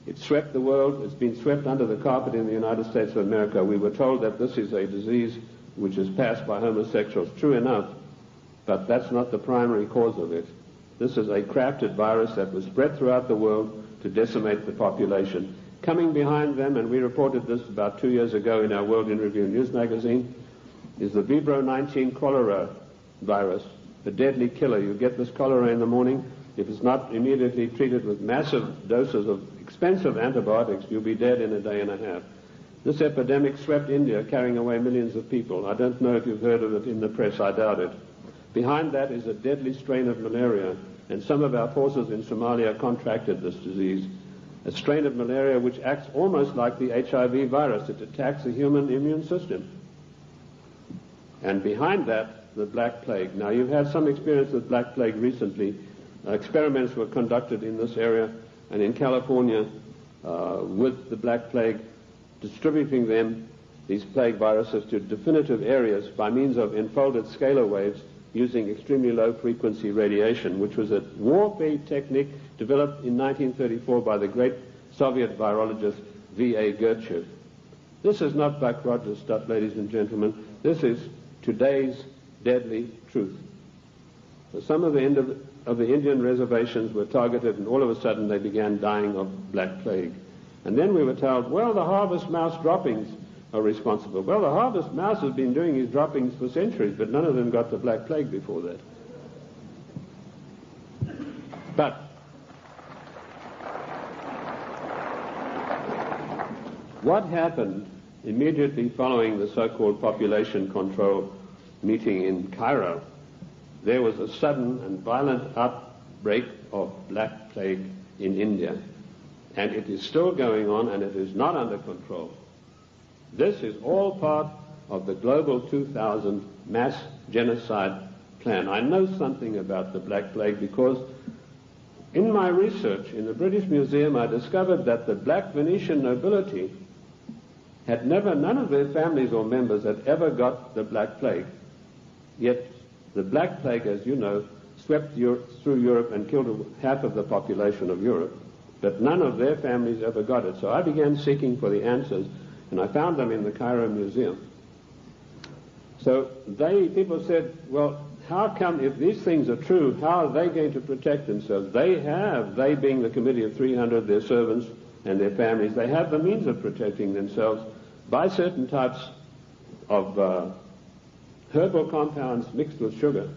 It swept the world. It's been swept under the carpet in the United States of America. We were told that this is a disease which is passed by homosexuals. True enough, but that's not the primary cause of it. This is a crafted virus that was spread throughout the world to decimate the population. Coming behind them, and we reported this about 2 years ago in our World in Review news magazine, is the Vibro 19 cholera virus, a deadly killer. You get this cholera in the morning. If it's not immediately treated with massive doses of expensive antibiotics, you'll be dead in a day and a half. This epidemic swept India, carrying away millions of people. I don't know if you've heard of it in the press. I doubt it. Behind that is a deadly strain of malaria, and some of our forces in Somalia contracted this disease. A strain of malaria which acts almost like the HIV virus. It attacks the human immune system. And behind that, the Black Plague. Now, you've had some experience with Black Plague recently. Experiments were conducted in this area and in California with the Black Plague, distributing them, these plague viruses, to definitive areas by means of enfolded scalar waves using extremely low frequency radiation, which was a warfare technique developed in 1934 by the great Soviet virologist V.A. Gertchev. This is not Buck Rogers stuff, ladies and gentlemen. This is today's deadly truth. So some of the Indian reservations were targeted, and all of a sudden they began dying of Black Plague. And then we were told, well, the harvest mouse droppings are responsible. Well, the harvest mouse has been doing his droppings for centuries, but none of them got the Black Plague before that. But what happened immediately following the so-called population control meeting in Cairo? There was a sudden and violent outbreak of Black Plague in India, and it is still going on, and it is not under control. This is all part of the Global 2000 mass genocide plan. I know something about the Black Plague because in my research in the British Museum I discovered that the black Venetian nobility had none of their families or members had ever got the Black Plague. Yet the Black Plague, as you know, swept through Europe and killed half of the population of Europe, but none of their families ever got it. So I began seeking for the answers, and I found them in the Cairo Museum. So people said, well, how come, if these things are true, how are they going to protect themselves? They being the Committee of 300, their servants and their families, they have the means of protecting themselves by certain types of herbal compounds mixed with sugar.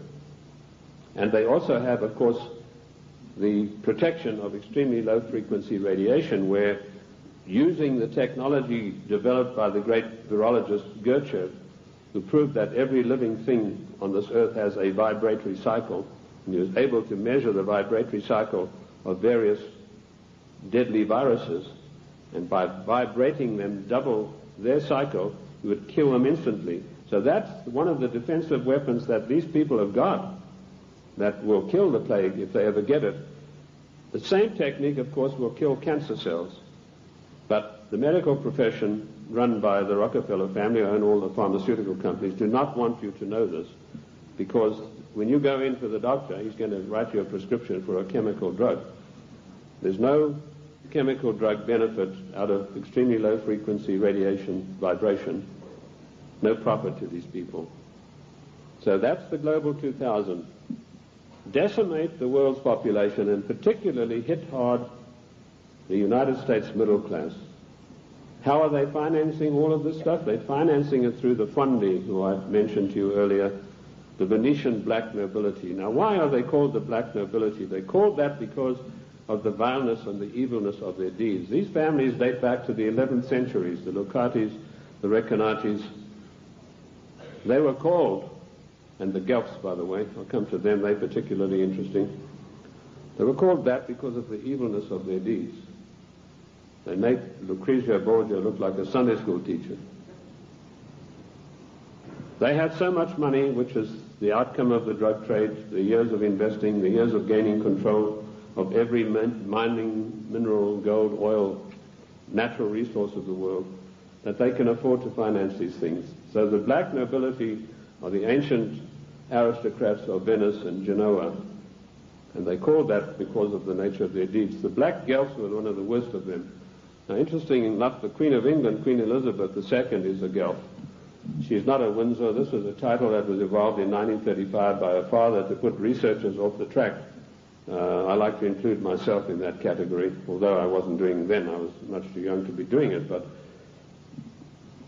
And they also have, of course, the protection of extremely low frequency radiation, where using the technology developed by the great virologist Gertchev, who proved that every living thing on this earth has a vibratory cycle, and he was able to measure the vibratory cycle of various deadly viruses, and by vibrating them double their cycle, you would kill them instantly. So that's one of the defensive weapons that these people have got that will kill the plague if they ever get it. The same technique, of course, will kill cancer cells. But the medical profession, run by the Rockefeller family and all the pharmaceutical companies, do not want you to know this, because when you go in for the doctor, he's going to write you a prescription for a chemical drug. There's no chemical drug benefit out of extremely low frequency radiation vibration. No profit to these people. So that's the Global 2000. Decimate the world's population, and particularly hit hard the United States middle class. How are they financing all of this stuff? They're financing it through the Fondi, who I mentioned to you earlier, the Venetian black nobility. Now, why are they called the black nobility? They're called that because of the vileness and the evilness of their deeds. These families date back to the 11th centuries, the Lucatis, the Recanati. They were called, and the Guelphs, by the way, I'll come to them, they're particularly interesting. They were called that because of the evilness of their deeds. They make Lucrezia Borgia look like a Sunday school teacher. They had so much money, which is the outcome of the drug trade, the years of investing, the years of gaining control of every mining, mineral, gold, oil, natural resource of the world, that they can afford to finance these things. So the black nobility are the ancient aristocrats of Venice and Genoa, and they called that because of the nature of their deeds. The black Guelphs were one of the worst of them. Now, interesting enough, the Queen of England, Queen Elizabeth II, is a Guelph. She's not a Windsor. This was a title that was evolved in 1935 by her father to put researchers off the track. I like to include myself in that category, although I wasn't doing it then. I was much too young to be doing it, but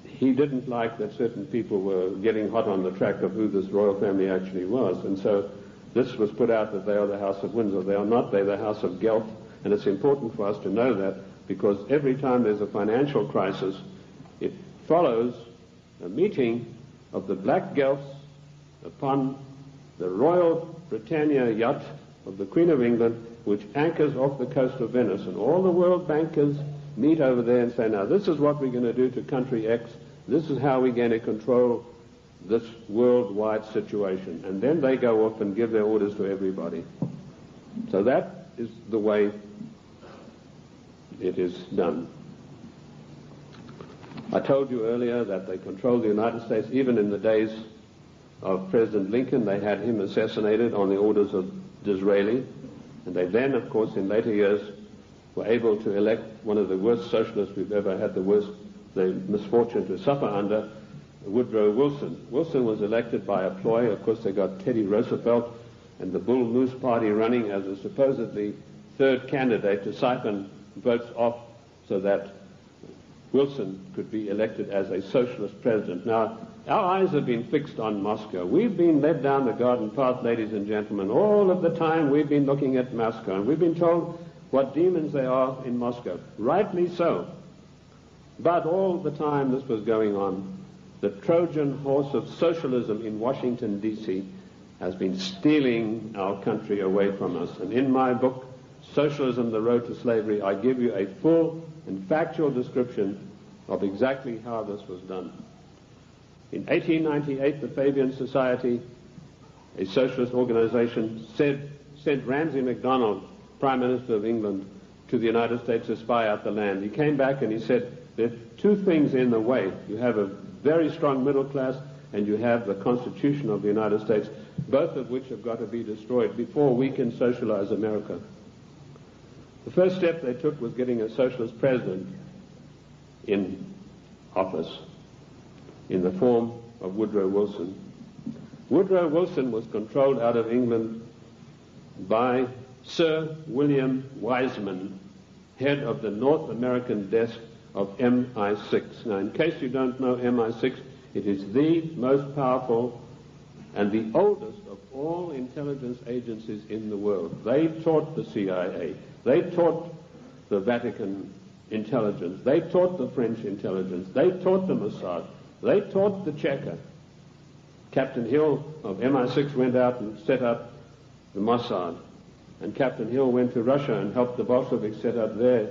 he didn't like that certain people were getting hot on the track of who this royal family actually was, and so this was put out that they are the House of Windsor. They are not. They're the House of Guelph, and it's important for us to know that, because every time there's a financial crisis, it follows a meeting of the black Guelphs upon the Royal Britannia yacht of the Queen of England, which anchors off the coast of Venice, and all the world bankers meet over there and say, now this is what we're going to do to country X, this is how we're going to control this worldwide situation, and then they go off and give their orders to everybody. So that is the way it is done. I told you earlier that they controlled the United States. Even in the days of President Lincoln, they had him assassinated on the orders of Disraeli, and they then, of course, in later years, were able to elect one of the worst socialists we've ever had the misfortune to suffer under, Woodrow Wilson. Wilson was elected by a ploy. Of course, they got Teddy Roosevelt and the Bull Moose Party running as a supposedly third candidate to siphon votes off so that Wilson could be elected as a socialist president. Now, our eyes have been fixed on Moscow. We've been led down the garden path, ladies and gentlemen. All of the time we've been looking at Moscow, and we've been told what demons they are in Moscow. Rightly so. But all the time this was going on, the Trojan horse of socialism in Washington, D.C. has been stealing our country away from us. And in my book, Socialism, The Road to Slavery, I give you a full and factual description of exactly how this was done. In 1898, the Fabian Society, a socialist organization, sent Ramsay MacDonald, Prime Minister of England, to the United States to spy out the land. He came back and he said, there are two things in the way. You have a very strong middle class and you have the Constitution of the United States, both of which have got to be destroyed before we can socialize America. The first step they took was getting a socialist president in office in the form of Woodrow Wilson. Woodrow Wilson was controlled out of England by Sir William Wiseman, head of the North American desk of MI6. Now, in case you don't know MI6, it is the most powerful and the oldest of all intelligence agencies in the world. They taught the CIA. They taught the Vatican intelligence. They taught the French intelligence. They taught the Mossad. They taught the Cheka. Captain Hill of MI6 went out and set up the Mossad. And Captain Hill went to Russia and helped the Bolsheviks set up their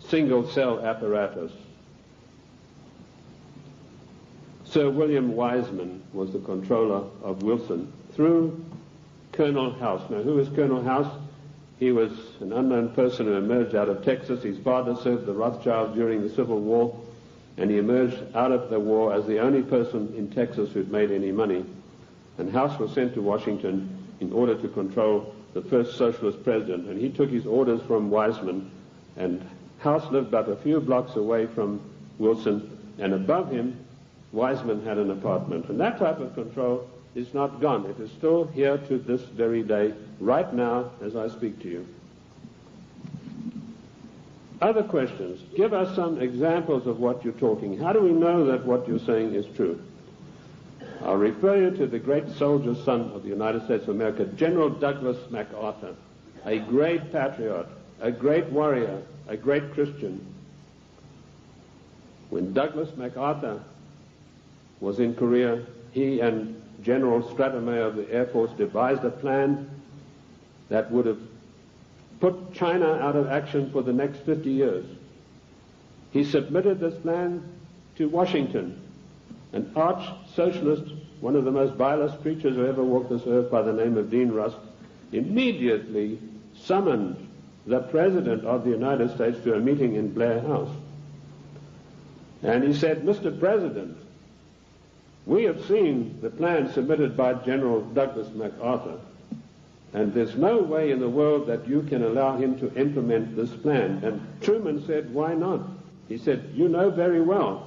single-cell apparatus. Sir William Wiseman was the controller of Wilson through Colonel House. Now, who is Colonel House? He was an unknown person who emerged out of Texas. His father served the Rothschilds during the Civil War, and he emerged out of the war as the only person in Texas who'd made any money. And House was sent to Washington in order to control the first socialist president, and he took his orders from Wiseman, and House lived but a few blocks away from Wilson, and above him, Wiseman had an apartment. And that type of control is not gone. It is still here to this very day, right now, as I speak to you. Other questions? Give us some examples of what you're talking. How do we know that what you're saying is true? I'll refer you to the great soldier son of the United States of America, General Douglas MacArthur, a great patriot, a great warrior, a great Christian. When Douglas MacArthur was in Korea, he and General Stratomayor of the Air Force devised a plan that would have put China out of action for the next 50 years. He submitted this plan to Washington, an arch-socialist, one of the most vilest creatures who ever walked this earth by the name of Dean Rusk, immediately summoned the President of the United States to a meeting in Blair House. And he said, "Mr. President, we have seen the plan submitted by General Douglas MacArthur, and there's no way in the world that you can allow him to implement this plan." And Truman said, "Why not?" He said, "You know very well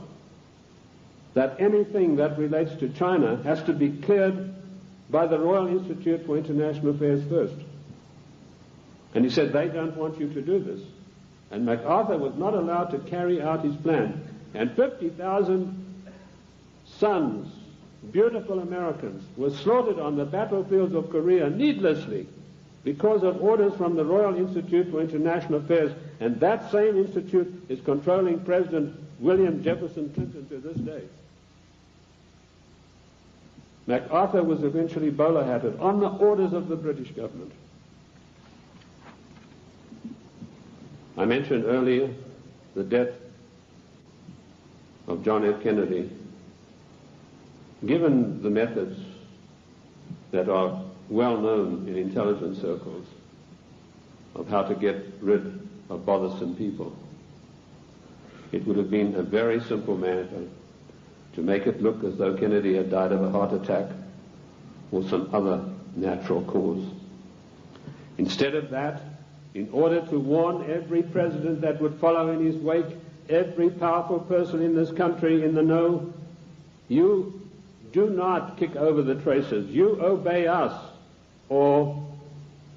that anything that relates to China has to be cleared by the Royal Institute for International Affairs first." And he said, "They don't want you to do this." And MacArthur was not allowed to carry out his plan. And 50,000 sons, beautiful Americans, were slaughtered on the battlefields of Korea needlessly because of orders from the Royal Institute for International Affairs. And that same institute is controlling President William Jefferson Clinton to this day. MacArthur was eventually bowler-hatted on the orders of the British government. I mentioned earlier the death of John F. Kennedy. Given the methods that are well known in intelligence circles of how to get rid of bothersome people, it would have been a very simple matter to make it look as though Kennedy had died of a heart attack or some other natural cause. Instead of that, in order to warn every president that would follow in his wake, every powerful person in this country in the know, you do not kick over the traces. You obey us, or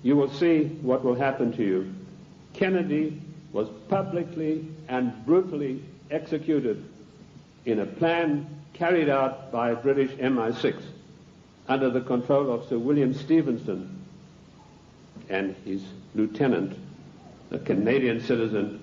you will see what will happen to you. Kennedy was publicly and brutally executed in a plan carried out by British MI6 under the control of Sir William Stevenson and his lieutenant, a Canadian citizen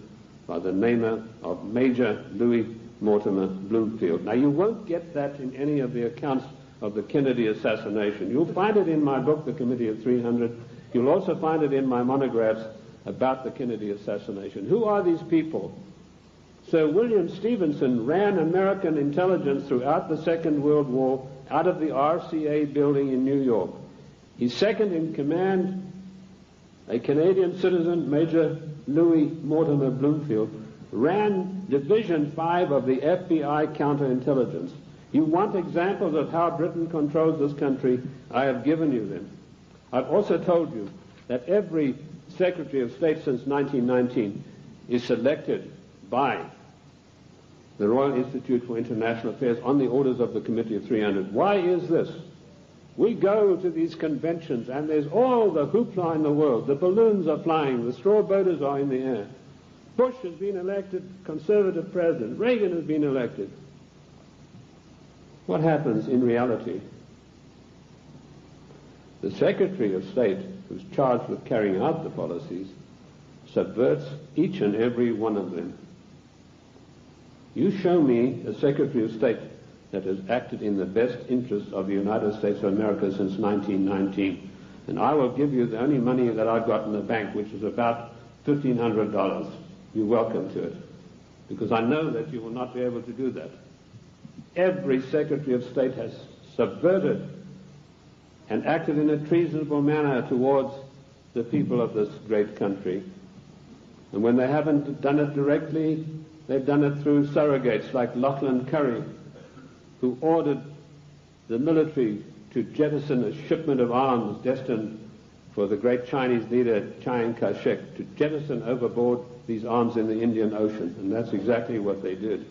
by the name of Major Louis Mortimer Bloomfield. Now, you won't get that in any of the accounts of the Kennedy assassination. You'll find it in my book, The Committee of 300. You'll also find it in my monographs about the Kennedy assassination. Who are these people? Sir William Stevenson ran American intelligence throughout the Second World War out of the RCA building in New York. His second in command, a Canadian citizen, Major Louis Mortimer Bloomfield, ran Division 5 of the FBI counterintelligence. You want examples of how Britain controls this country? I have given you them. I've also told you that every Secretary of State since 1919 is selected by the Royal Institute for International Affairs on the orders of the Committee of 300. Why is this? We go to these conventions and there's all the hoopla in the world. The balloons are flying, the straw boaters are in the air. Bush has been elected conservative president. Reagan has been elected. What happens in reality? The Secretary of State, who's charged with carrying out the policies, subverts each and every one of them. You show me a Secretary of State that has acted in the best interest of the United States of America since 1919, and I will give you the only money that I've got in the bank, which is about $1,500. You're welcome to it, because I know that you will not be able to do that. Every Secretary of State has subverted and acted in a treasonable manner towards the people of this great country. And when they haven't done it directly, they've done it through surrogates like Lachlan Curry, who ordered the military to jettison a shipment of arms destined for the great Chinese leader Chiang Kai-shek, to jettison overboard these arms in the Indian Ocean. And that's exactly what they did.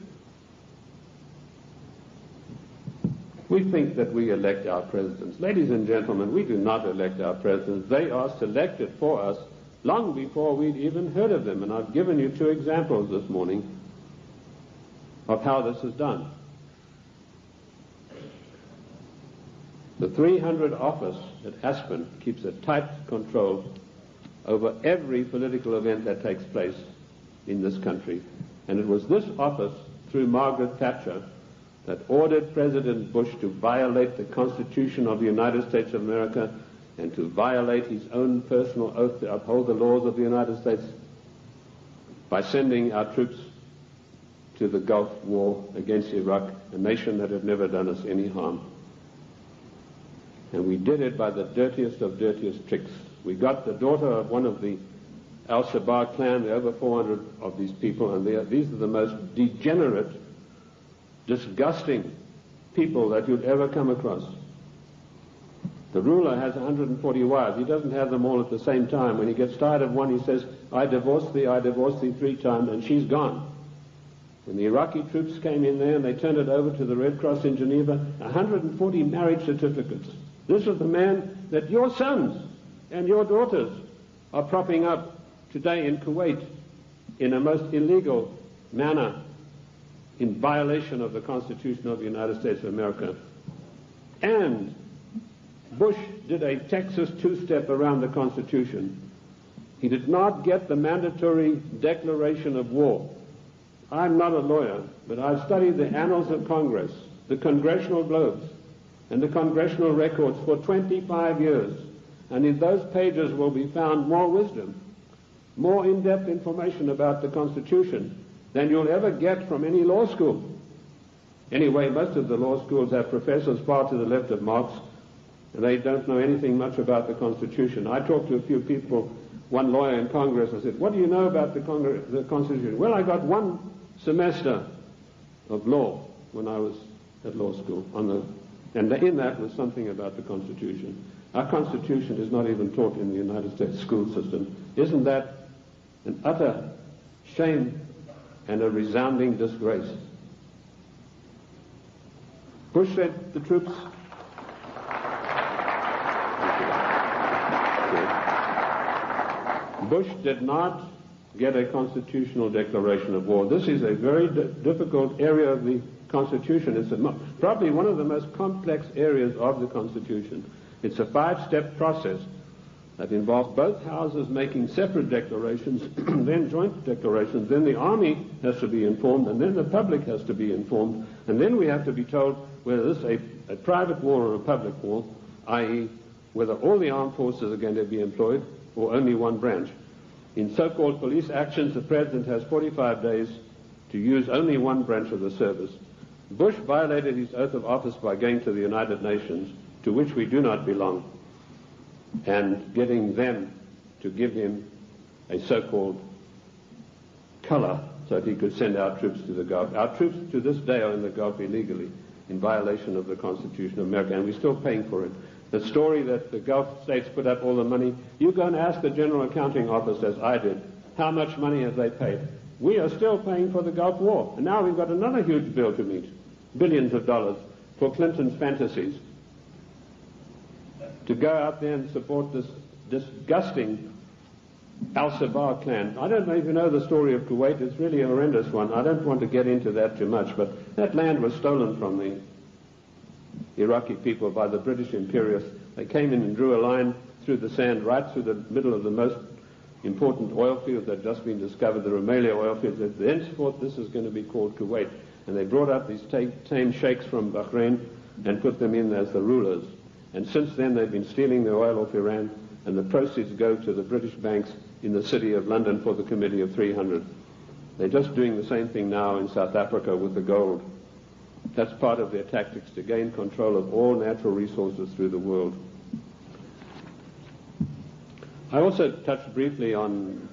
We think that we elect our presidents. Ladies and gentlemen, we do not elect our presidents. They are selected for us long before we'd even heard of them. And I've given you 2 examples this morning of how this is done. The 300 office at Aspen keeps a tight control over every political event that takes place in this country. And it was this office, through Margaret Thatcher, that ordered President Bush to violate the Constitution of the United States of America and to violate his own personal oath to uphold the laws of the United States by sending our troops to the Gulf War against Iraq, a nation that had never done us any harm. And we did it by the dirtiest of dirtiest tricks. We got the daughter of one of the Al-Shabaab clan, there are over 400 of these people, and these are the most degenerate, disgusting people that you'd ever come across. The ruler has 140 wives. He doesn't have them all at the same time. When he gets tired of one, he says, I divorce thee 3 times, and she's gone. When the Iraqi troops came in there and they turned it over to the Red Cross in Geneva, 140 marriage certificates. This is the man that your sons and your daughters are propping up today in Kuwait in a most illegal manner, in violation of the Constitution of the United States of America. And Bush did a Texas two-step around the Constitution. He did not get the mandatory declaration of war. I'm not a lawyer, but I've studied the annals of Congress, the congressional globes, and the congressional records for 25 years. And in those pages will be found more wisdom, more in-depth information about the Constitution than you'll ever get from any law school. Anyway, most of the law schools have professors far to the left of Marx, and they don't know anything much about the Constitution. I talked to a few people, one lawyer in Congress, I said, what do you know about the Constitution? Well, I got 1 semester of law when I was at law school, and in that was something about the Constitution. Our Constitution is not even taught in the United States school system. Isn't that an utter shame and a resounding disgrace? Bush sent the troops. Bush did not get a constitutional declaration of war. This is a very difficult area of the Constitution. It's probably one of the most complex areas of the Constitution. It's a 5-step process that involves both houses making separate declarations, then joint declarations, then the army has to be informed, and then the public has to be informed, and then we have to be told whether this is a private war or a public war, i.e. whether all the armed forces are going to be employed or only one branch. In so-called police actions, the President has 45 days to use only one branch of the service. Bush violated his oath of office by going to the United Nations, to which we do not belong, and getting them to give him a so-called color so that he could send our troops to the Gulf. Our troops to this day are in the Gulf illegally, in violation of the Constitution of America, and we're still paying for it. The story that the Gulf states put up all the money, you go and ask the General Accounting Office, as I did, how much money have they paid? We are still paying for the Gulf War, and now we've got another huge bill to meet, billions of dollars, for Clinton's fantasies, to go out there and support this disgusting Al-Shabaab clan. I don't know if you know the story of Kuwait. It's really a horrendous one. I don't want to get into that too much, but that land was stolen from the Iraqi people by the British imperialists. They came in and drew a line through the sand right through the middle of the most important oil fields that had just been discovered, the Rumelia oil fields. Thenceforth, this is going to be called Kuwait. And they brought up these tame sheikhs from Bahrain and put them in as the rulers. And since then, they've been stealing the oil off Iran, and the proceeds go to the British banks in the city of London for the Committee of 300. They're just doing the same thing now in South Africa with the gold. That's part of their tactics to gain control of all natural resources through the world. I also touched briefly on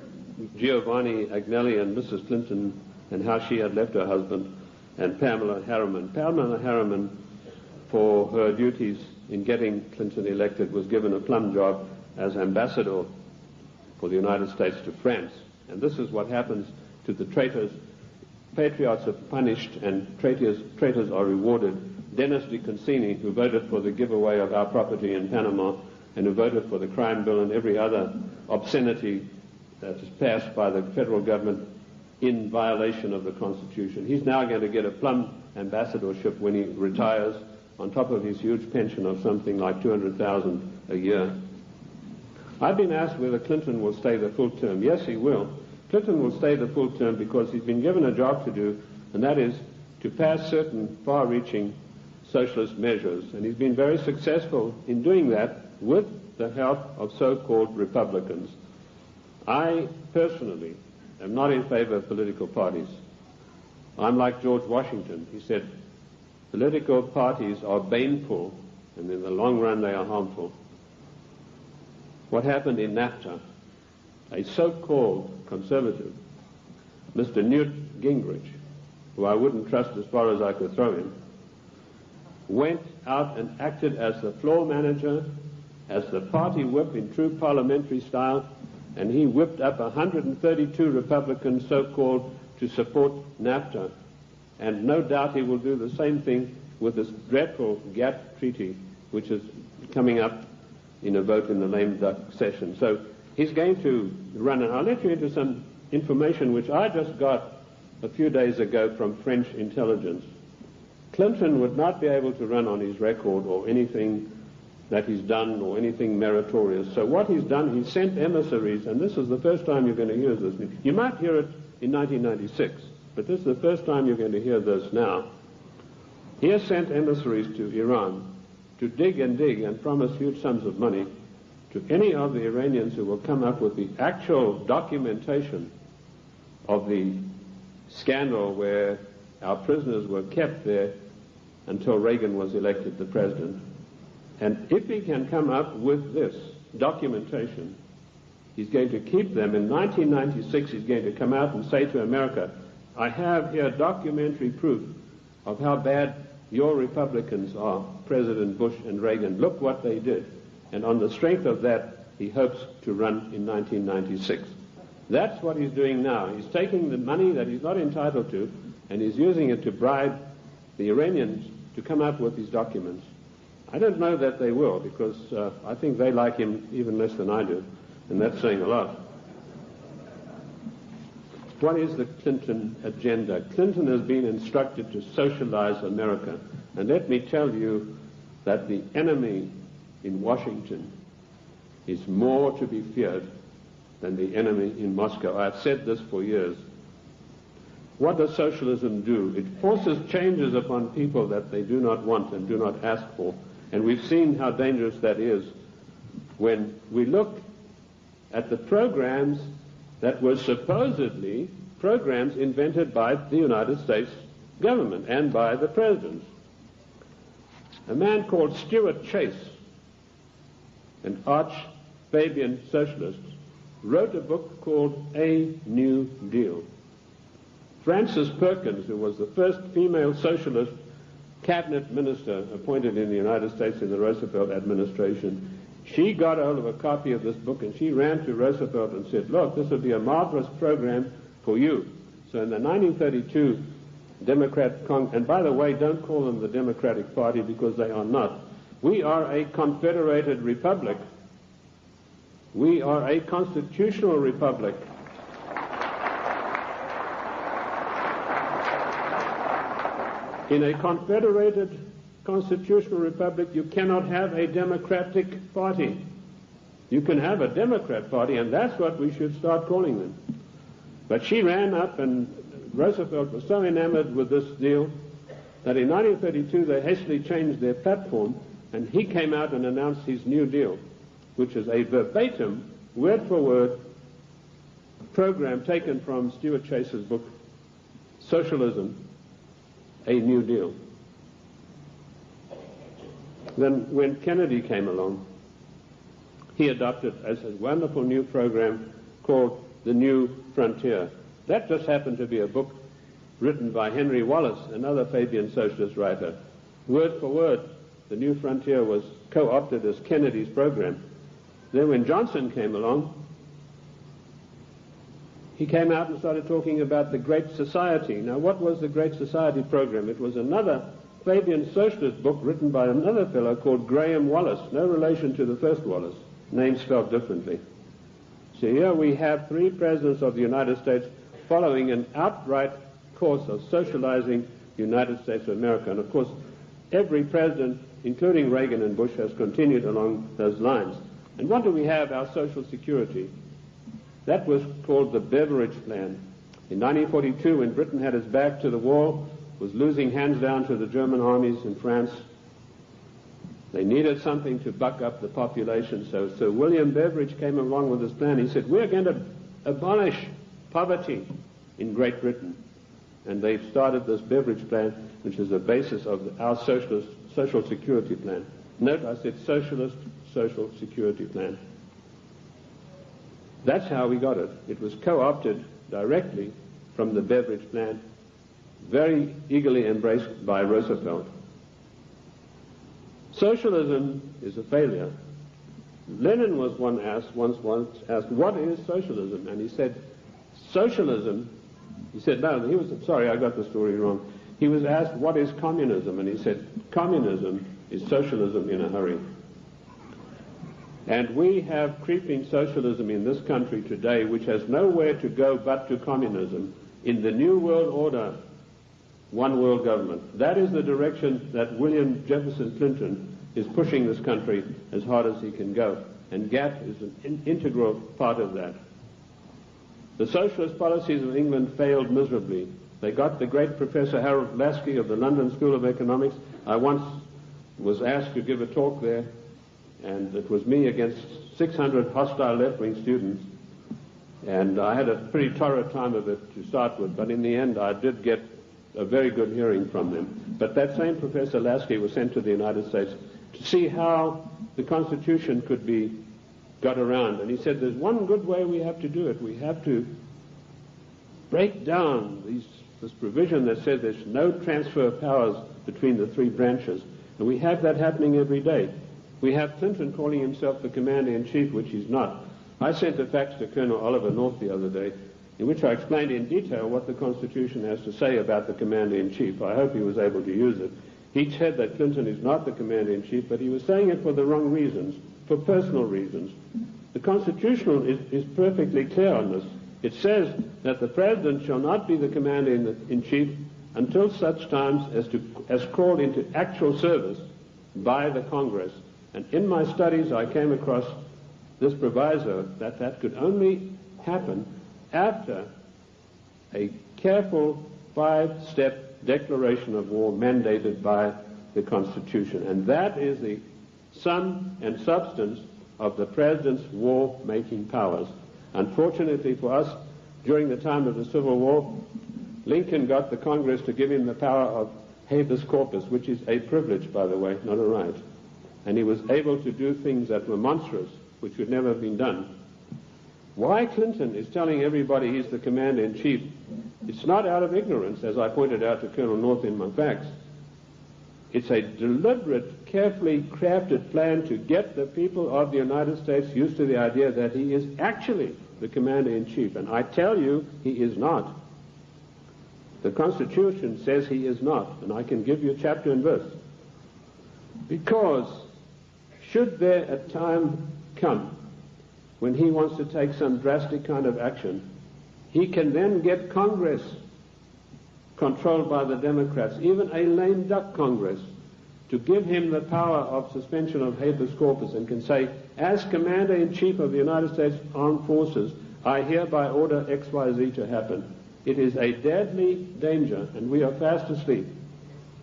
Giovanni Agnelli and Mrs. Clinton and how she had left her husband, and Pamela Harriman. Pamela Harriman, for her duties in getting Clinton elected, was given a plum job as ambassador for the United States to France. And this is what happens to the traitors. Patriots are punished and traitors are rewarded. Dennis DeConcini, who voted for the giveaway of our property in Panama and who voted for the crime bill and every other obscenity that is passed by the federal government in violation of the Constitution, he's now going to get a plum ambassadorship when he retires, on top of his huge pension of something like $200,000 a year. I've been asked whether Clinton will stay the full term. Yes, he will. Clinton will stay the full term because he's been given a job to do, and that is to pass certain far-reaching socialist measures. And he's been very successful in doing that with the help of so-called Republicans. I personally am not in favor of political parties. I'm like George Washington. He said, political parties are baneful, and in the long run they are harmful. What happened in NAFTA? A so-called conservative, Mr. Newt Gingrich, who I wouldn't trust as far as I could throw him, went out and acted as the floor manager, as the party whip in true parliamentary style, and he whipped up 132 Republicans, so-called, to support NAFTA. And no doubt he will do the same thing with this dreadful GATT treaty, which is coming up in a vote in the lame duck session. So he's going to run, and I'll let you into some information which I just got a few days ago from French intelligence. Clinton would not be able to run on his record or anything that he's done or anything meritorious. So what he's done, he sent emissaries, and this is the first time you're going to hear this. You might hear it in 1996, but this is the first time you're going to hear this now. He has sent emissaries to Iran to dig and promise huge sums of money to any of the Iranians who will come up with the actual documentation of the scandal where our prisoners were kept there until Reagan was elected the president. And if he can come up with this documentation, he's going to keep them. In 1996, he's going to come out and say to America, I have here documentary proof of how bad your Republicans are, President Bush and Reagan. Look what they did. And on the strength of that, he hopes to run in 1996. That's what he's doing now. He's taking the money that he's not entitled to, and he's using it to bribe the Iranians to come up with these documents. I don't know that they will, because I think they like him even less than I do, and that's saying a lot. What is the Clinton agenda? Clinton has been instructed to socialize America, and let me tell you that the enemy in Washington is more to be feared than the enemy in Moscow. I've said this for years. What does socialism do? It forces changes upon people that they do not want and do not ask for. And we've seen how dangerous that is when we look at the programs that were supposedly programs invented by the United States government and by the presidents. A man called Stuart Chase, an arch-Fabian socialist, wrote a book called A New Deal. Frances Perkins, who was the first female socialist cabinet minister appointed in the United States in the Roosevelt administration, she got hold of a copy of this book and she ran to Roosevelt and said, look, this would be a marvelous program for you. So in the 1932 Democrat and by the way, don't call them the Democratic Party because they are not. We are a confederated republic. We are a constitutional republic. In a confederated constitutional republic, you cannot have a Democratic Party. You can have a Democrat Party, and that's what we should start calling them. But she ran up, and Roosevelt was so enamored with this deal that in 1932 they hastily changed their platform, and he came out and announced his New Deal, which is a verbatim, word-for-word program taken from Stuart Chase's book, Socialism, A New Deal. Then when Kennedy came along, he adopted as a wonderful new program called The New Frontier. That just happened to be a book written by Henry Wallace, another Fabian socialist writer. Word for word, The New Frontier was co-opted as Kennedy's program. Then when Johnson came along, he came out and started talking about the Great Society. Now, what was the Great Society program? It was another Fabian socialist book written by another fellow called Graham Wallace, no relation to the first Wallace, name spelled differently. So here we have three presidents of the United States following an outright course of socializing the United States of America. And of course, every president, including Reagan and Bush, has continued along those lines. And what do we have? Our Social Security. That was called the Beveridge Plan. In 1942, when Britain had its back to the wall, was losing hands down to the German armies in France, they needed something to buck up the population. So Sir William Beveridge came along with this plan. He said, we're going to abolish poverty in Great Britain. and they started this beverage plan, which is the basis of our socialist social security plan. Note, I said socialist social security plan. That's how we got it. It was co-opted directly from the beverage plan, very eagerly embraced by Roosevelt. Socialism is a failure. Lenin was once asked, what is socialism? And he said, socialism, he said, no, he was, sorry, I got the story wrong. He was asked, what is communism? And he said, communism is socialism in a hurry. And we have creeping socialism in this country today, which has nowhere to go but to communism. In the New World Order, one world government. That is the direction that William Jefferson Clinton is pushing this country as hard as he can go. And GATT is an integral part of that. The socialist policies of England failed miserably. They got the great Professor Harold Lasky of the London School of Economics. I once was asked to give a talk there, and it was me against 600 hostile left-wing students. And I had a pretty torrid time of it to start with, but in the end I did get a very good hearing from them. But that same Professor Lasky was sent to the United States to see how the Constitution could be got around. And he said, there's one good way we have to do it. We have to break down this provision that says there's no transfer of powers between the three branches. And we have that happening every day. We have Clinton calling himself the Commander-in-Chief, which he's not. I sent a fax to Colonel Oliver North the other day, in which I explained in detail what the Constitution has to say about the Commander-in-Chief. I hope he was able to use it. He said that Clinton is not the Commander-in-Chief, but he was saying it for the wrong reasons, for personal reasons. The Constitution is perfectly clear on this. It says that the President shall not be the Commander-in-Chief until such times as called into actual service by the Congress. And in my studies I came across this proviso that could only happen after a careful 5-step declaration of war mandated by the Constitution. And that is the sum and substance of the President's war-making powers. Unfortunately for us, during the time of the Civil War, Lincoln got the Congress to give him the power of habeas corpus, which is a privilege, by the way, not a right. And he was able to do things that were monstrous, which would never have been done. Why Clinton is telling everybody he's the Commander-in-Chief, it's not out of ignorance, as I pointed out to Colonel North in my fax. It's a deliberate, carefully crafted plan to get the people of the United States used to the idea that he is actually the Commander-in-Chief. And I tell you, he is not. The Constitution says he is not, and I can give you chapter and verse. Because should there a time come when he wants to take some drastic kind of action, he can then get Congress controlled by the Democrats, even a lame duck Congress, to give him the power of suspension of habeas corpus, and can say, as Commander-in-Chief of the United States Armed Forces, I hereby order XYZ to happen. It is a deadly danger, and we are fast asleep.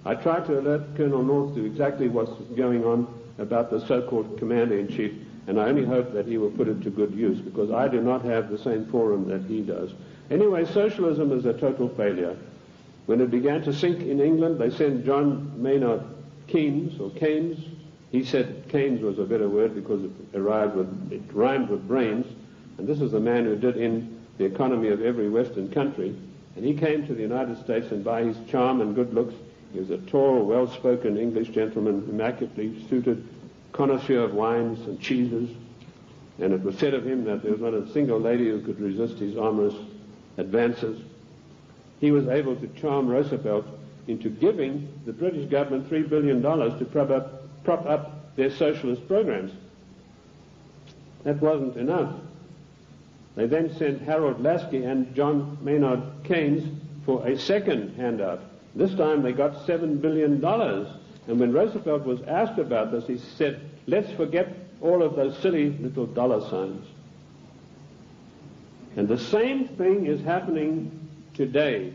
I tried to alert Colonel North to exactly what's going on about the so-called Commander-in-Chief, and I only hope that he will put it to good use, because I do not have the same forum that he does. Anyway, socialism is a total failure. When it began to sink in England, they sent John Maynard Keynes, or Keynes. He said Keynes was a better word because it rhymed with brains, and this is the man who did in the economy of every Western country. And he came to the United States, and by his charm and good looks, he was a tall, well-spoken English gentleman, immaculately suited, connoisseur of wines and cheeses. And it was said of him that there was not a single lady who could resist his amorous advances. He was able to charm Roosevelt into giving the British government $3 billion to prop up their socialist programs. That wasn't enough. They then sent Harold Lasky and John Maynard Keynes for a second handout. This time they got $7 billion. And when Roosevelt was asked about this, he said, let's forget all of those silly little dollar signs. And the same thing is happening today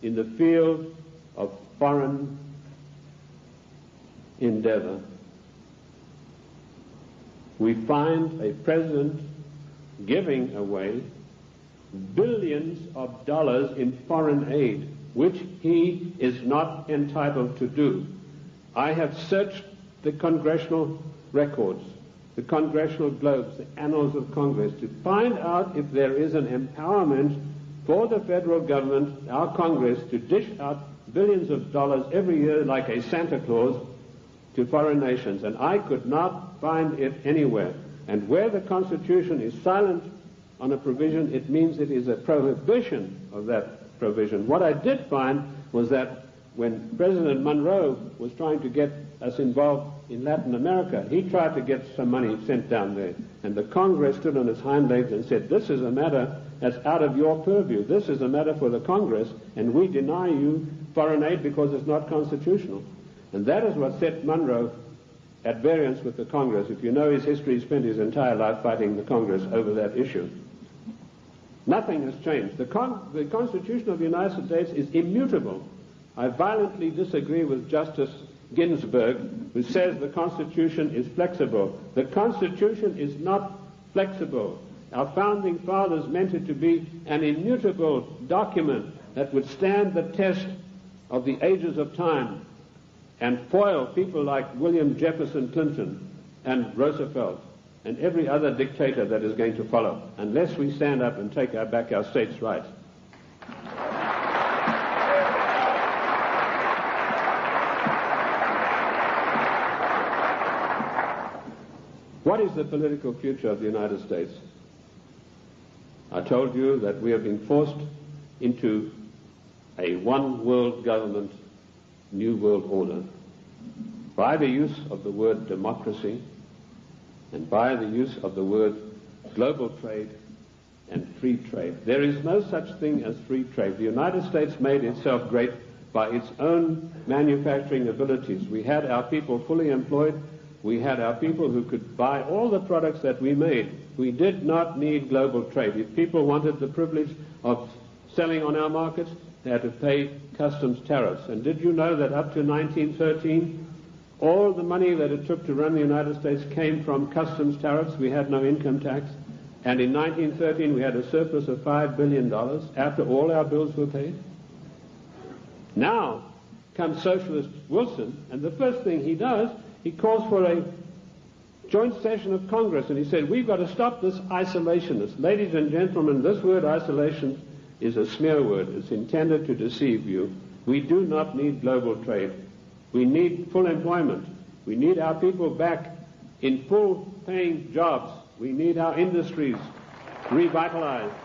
in the field of foreign endeavor. We find a president giving away billions of dollars in foreign aid, which he is not entitled to do. I have searched the congressional records, the congressional globes, the annals of Congress, to find out if there is an empowerment for the federal government, our Congress, to dish out billions of dollars every year like a Santa Claus to foreign nations. And I could not find it anywhere. And where the Constitution is silent on a provision, it means it is a prohibition of that provision. What I did find was that when President Monroe was trying to get us involved in Latin America, he tried to get some money sent down there. And the Congress stood on its hind legs and said, this is a matter that's out of your purview. This is a matter for the Congress, and we deny you foreign aid because it's not constitutional. And that is what set Monroe at variance with the Congress. If you know his history, he spent his entire life fighting the Congress over that issue. Nothing has changed. The Constitution of the United States is immutable. I violently disagree with Justice Ginsburg, who says the Constitution is flexible. The Constitution is not flexible. Our founding fathers meant it to be an immutable document that would stand the test of the ages of time and foil people like William Jefferson Clinton and Roosevelt and every other dictator that is going to follow, unless we stand up and take back our states' rights. What is the political future of the United States? I told you that we have been forced into a one-world government, new world order, by the use of the word democracy and by the use of the word global trade and free trade. There is no such thing as free trade. The United States made itself great by its own manufacturing abilities. We had our people fully employed. We had our people who could buy all the products that we made. We did not need global trade. If people wanted the privilege of selling on our markets, they had to pay customs tariffs. And did you know that up to 1913, all the money that it took to run the United States came from customs tariffs? We had no income tax. And in 1913, we had a surplus of $5 billion after all our bills were paid. Now comes Socialist Wilson, and the first thing he does, he calls for a joint session of Congress, and he said, we've got to stop this isolationist. Ladies and gentlemen, this word isolation is a smear word. It's intended to deceive you. We do not need global trade. We need full employment. We need our people back in full-paying jobs. We need our industries revitalized.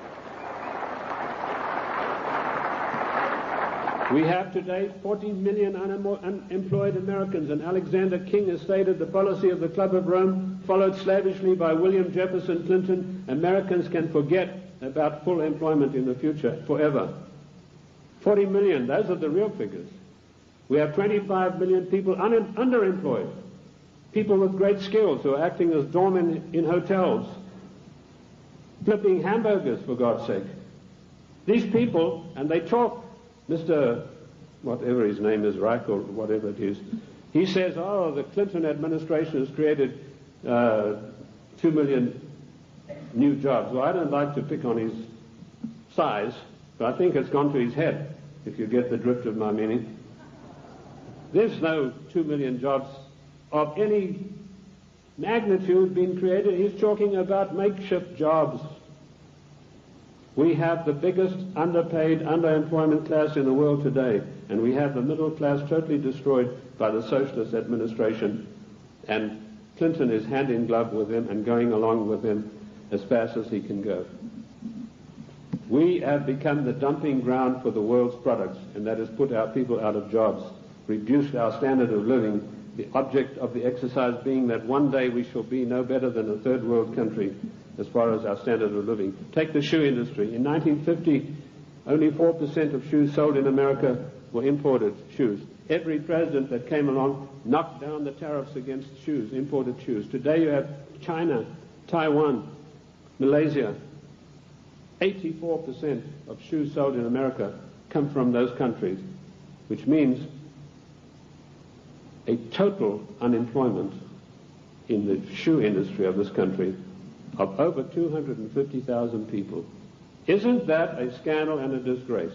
We have today 40 million unemployed Americans, and Alexander King has stated the policy of the Club of Rome, followed slavishly by William Jefferson Clinton. Americans can forget about full employment in the future forever. 40 million, those are the real figures. We have 25 million people underemployed, people with great skills who are acting as doormen in hotels, flipping hamburgers, for God's sake. These people, and they talk, Mr. whatever his name is, Reich or whatever it is, he says, oh, the Clinton administration has created 2 million new jobs. Well, I don't like to pick on his size, but I think it's gone to his head, if you get the drift of my meaning. There's no 2 million jobs of any magnitude being created. He's talking about makeshift jobs. We have the biggest underpaid, underemployment class in the world today, and we have the middle class totally destroyed by the socialist administration, and Clinton is hand in glove with him and going along with him as fast as he can go. We have become the dumping ground for the world's products, and that has put our people out of jobs, reduced our standard of living, the object of the exercise being that one day we shall be no better than a third world country as far as our standard of living. Take the shoe industry. In 1950, only 4% of shoes sold in America were imported shoes. Every president that came along knocked down the tariffs against shoes, imported shoes. Today you have China, Taiwan, Malaysia. 84% of shoes sold in America come from those countries, which means a total unemployment in the shoe industry of this country of over 250,000 people. Isn't that a scandal and a disgrace?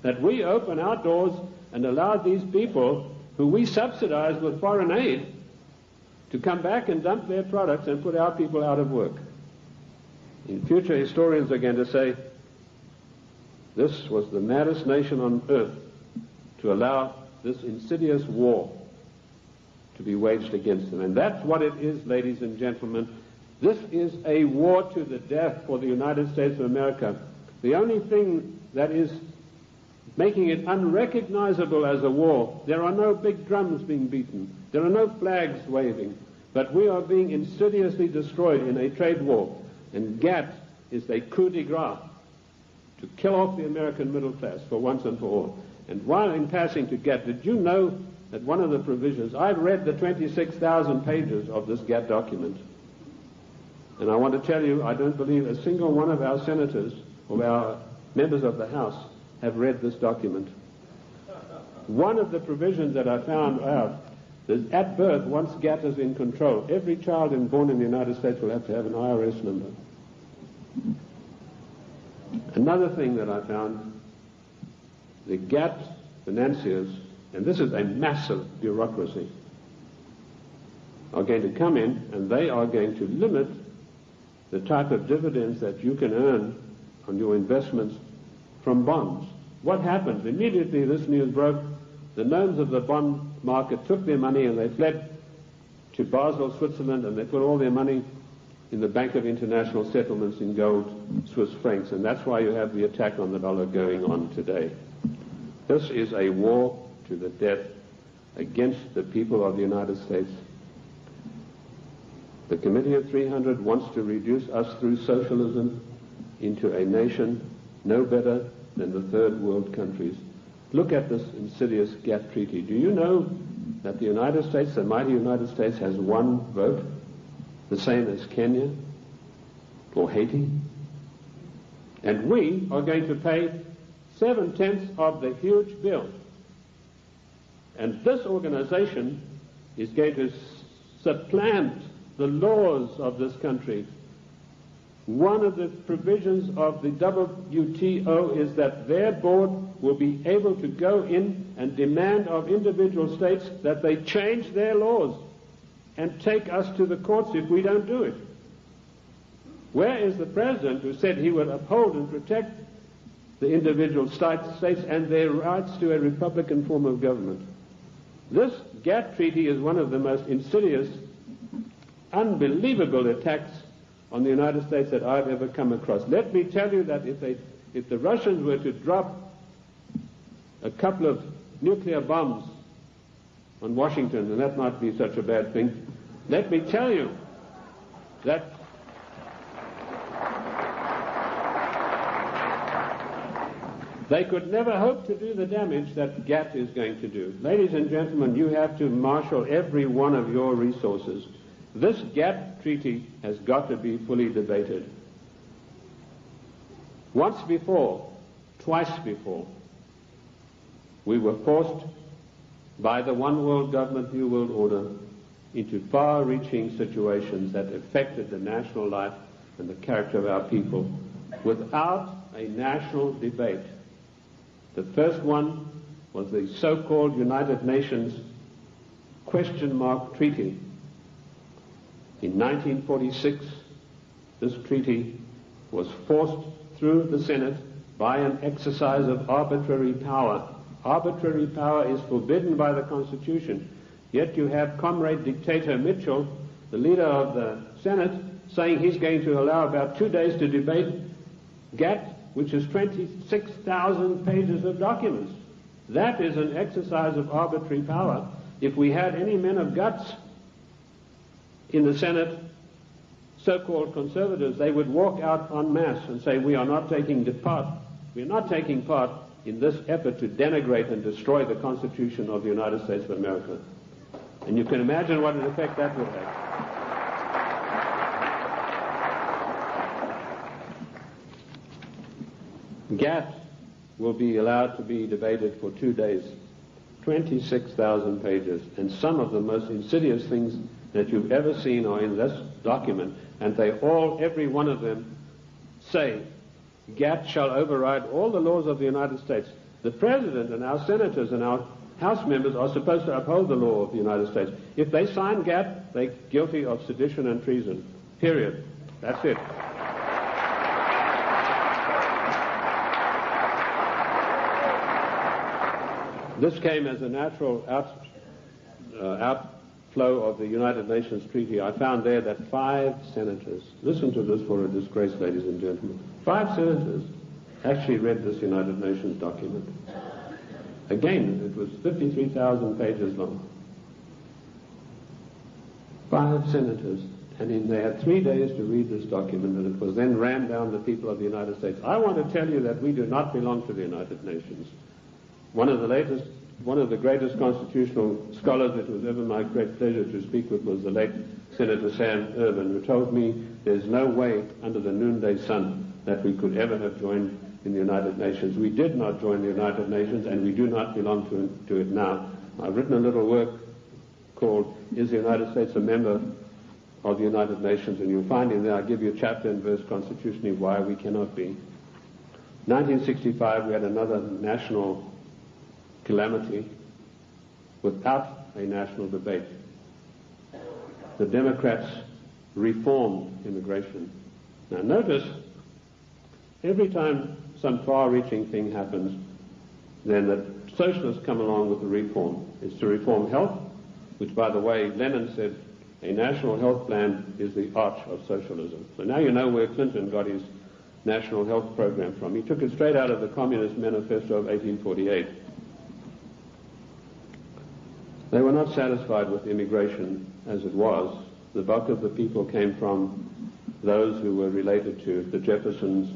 That we open our doors and allow these people who we subsidize with foreign aid to come back and dump their products and put our people out of work. In future, historians are going to say, this was the maddest nation on earth to allow this insidious war to be waged against them. And that's what it is, ladies and gentlemen. This is a war to the death for the United States of America. The only thing that is making it unrecognizable as a war, there are no big drums being beaten, there are no flags waving, but we are being insidiously destroyed in a trade war. And GATT is a coup de grace to kill off the American middle class for once and for all. And while in passing to GATT, did you know that one of the provisions, I've read the 26,000 pages of this GATT document, and I want to tell you, I don't believe a single one of our senators or our members of the House have read this document. One of the provisions that I found out is at birth, once GATT is in control, every child born in the United States will have to have an IRS number. Another thing that I found, the GATT financiers, and this is a massive bureaucracy, are going to come in and they are going to limit the type of dividends that you can earn on your investments from bonds. What happened? Immediately this news broke, the gnomes of the bond market took their money and they fled to Basel, Switzerland, and they put all their money in the Bank of International Settlements in gold, Swiss francs, and that's why you have the attack on the dollar going on today. This is a war to the death against the people of the United States. The Committee of 300 wants to reduce us through socialism into a nation no better than the third world countries. Look at this insidious GATT treaty. Do you know that the United States, the mighty United States, has one vote, the same as Kenya or Haiti? And we are going to pay 7/10 of the huge bill. And this organization is going to supplant the laws of this country. One of the provisions of the WTO is that their board will be able to go in and demand of individual states that they change their laws and take us to the courts if we don't do it. Where is the president who said he would uphold and protect the individual states and their rights to a republican form of government? This GATT treaty is one of the most insidious, unbelievable attacks on the United States that I've ever come across. Let me tell you that if the Russians were to drop a couple of nuclear bombs on Washington, and that might be such a bad thing, let me tell you that they could never hope to do the damage that GATT is going to do. Ladies and gentlemen, you have to marshal every one of your resources. This GATT treaty has got to be fully debated. Once before, twice before, we were forced by the one world government, new world order into far-reaching situations that affected the national life and the character of our people without a national debate. The first one was the so-called United Nations question mark treaty. In 1946, this treaty was forced through the Senate by an exercise of arbitrary power. Arbitrary power is forbidden by the Constitution. Yet you have Comrade Dictator Mitchell, the leader of the Senate, saying he's going to allow about 2 days to debate GATT, which is 26,000 pages of documents. That is an exercise of arbitrary power. If we had any men of guts in the Senate, so-called conservatives, they would walk out en masse and say, we are not taking part in this effort to denigrate and destroy the Constitution of the United States of America. And you can imagine what an effect that would have. GATT will be allowed to be debated for 2 days, 26,000 pages, and some of the most insidious things that you've ever seen are in this document, and they all, every one of them, say GATT shall override all the laws of the United States. The President and our senators and our House members are supposed to uphold the law of the United States. If they sign GATT, they're guilty of sedition and treason. Period. That's it. This came as a natural outflow of the United Nations Treaty. I found there that 5 senators, listen to this for a disgrace, ladies and gentlemen, 5 senators actually read this United Nations document. Again, it was 53,000 pages long. 5 senators, and they had 3 days to read this document, and it was then rammed down the people of the United States. I want to tell you that we do not belong to the United Nations. One of the greatest constitutional scholars it was ever my great pleasure to speak with was the late Senator Sam Ervin, who told me there's no way under the noonday sun that we could ever have joined in the United Nations. We did not join the United Nations, and we do not belong to it now. I've written a little work called Is the United States a Member of the United Nations? And you'll find in there I give you chapter and verse constitutionally why we cannot be. 1965 we had another national calamity without a national debate. The Democrats reformed immigration. Now notice, every time some far-reaching thing happens, then the socialists come along with the reform. It's to reform health, which, by the way, Lenin said a national health plan is the arch of socialism. So now you know where Clinton got his national health program from. He took it straight out of the Communist Manifesto of 1848. They were not satisfied with immigration as it was. The bulk of the people came from those who were related to the Jeffersons,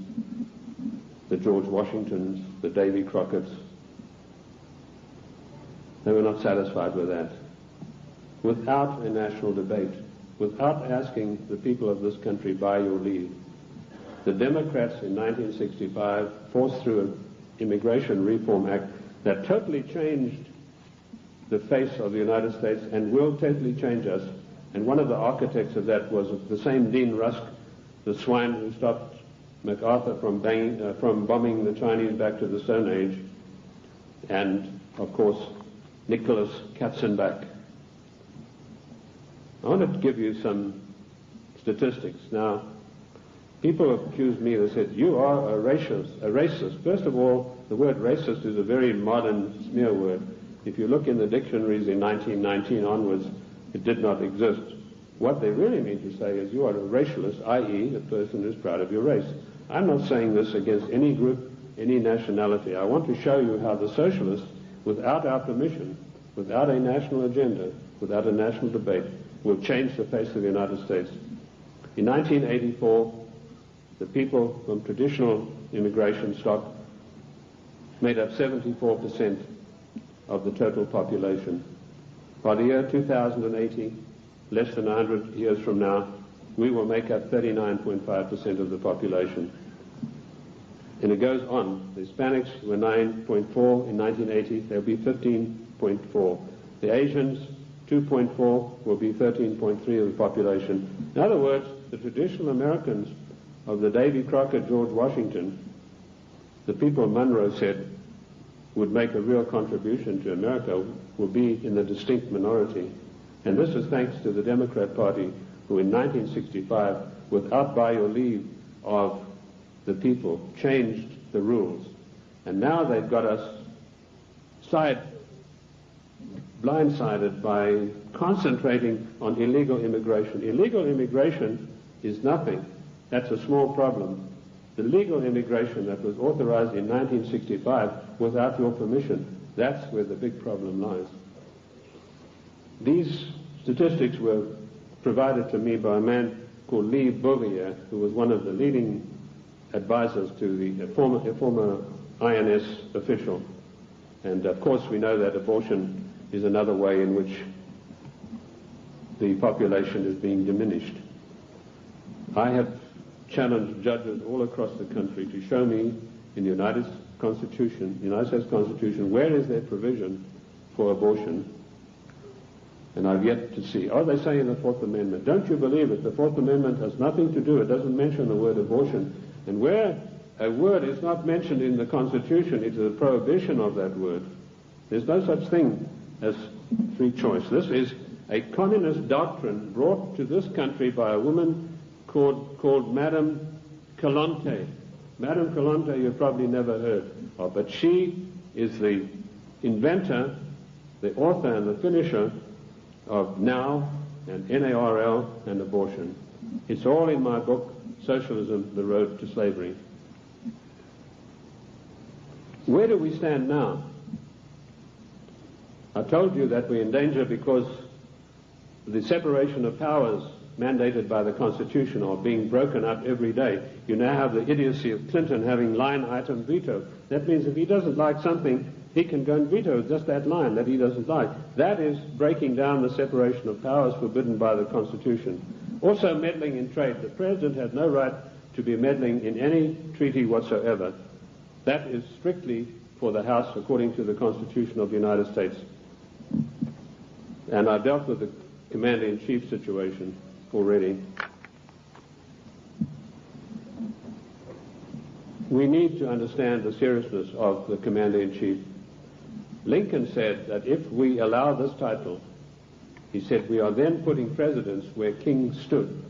the George Washingtons, the Davy Crockett's. They were not satisfied with that. Without a national debate, without asking the people of this country by your leave, the Democrats in 1965 forced through an Immigration Reform Act that totally changed the face of the United States and will totally change us. And one of the architects of that was the same Dean Rusk, the swine who stopped MacArthur from bombing the Chinese back to the Stone Age, and, of course, Nicholas Katzenbach. I want to give you some statistics. Now, people have accused me, they said, you are a racist. First of all, the word racist is a very modern smear word. If you look in the dictionaries in 1919 onwards, it did not exist. What they really mean to say is you are a racialist, i.e. a person who's proud of your race. I'm not saying this against any group, any nationality. I want to show you how the socialists, without our permission, without a national agenda, without a national debate, will change the face of the United States. In 1984, the people from traditional immigration stock made up 74% of the total population. By the year 2080, less than 100 years from now, we will make up 39.5% of the population. And it goes on. The Hispanics were 9.4 in 1980. They'll be 15.4. The Asians, 2.4, will be 13.3 of the population. In other words, the traditional Americans of the Davy Crockett, George Washington, the people Monroe said would make a real contribution to America, will be in the distinct minority. And this is thanks to the Democrat Party, who in 1965, without by your leave of the people, changed the rules. And now they've got us blindsided by concentrating on illegal immigration. Illegal immigration is nothing. That's a small problem. The legal immigration that was authorized in 1965 without your permission, that's where the big problem lies. These statistics were provided to me by a man called Lee Bouvier, who was one of the leading advisors to the former INS official. And of course we know that abortion is another way in which the population is being diminished. I have challenged judges all across the country to show me in the United States Constitution, where is their provision for abortion? And I've yet to see. Oh, they say in the Fourth Amendment. Don't you believe it? The Fourth Amendment has nothing to do. It doesn't mention the word abortion. And where a word is not mentioned in the Constitution, it is a prohibition of that word. There's no such thing as free choice. This is a communist doctrine brought to this country by a woman called Madame Calonte. Madame Calonte you've probably never heard of, but she is the inventor, the author and the finisher of NOW and NARL and abortion. It's all in my book, Socialism, The Road to Slavery. Where do we stand now? I told you that we're in danger because the separation of powers mandated by the Constitution are being broken up every day. You now have the idiocy of Clinton having line item veto. That means if he doesn't like something, he can go and veto just that line that he doesn't like. That is breaking down the separation of powers forbidden by the Constitution. Also meddling in trade. The President has no right to be meddling in any treaty whatsoever. That is strictly for the House according to the Constitution of the United States. And I dealt with the Commander-in-Chief situation already. We need to understand the seriousness of the Commander-in-Chief. Lincoln said that if we allow this title, he said, we are then putting presidents where kings stood.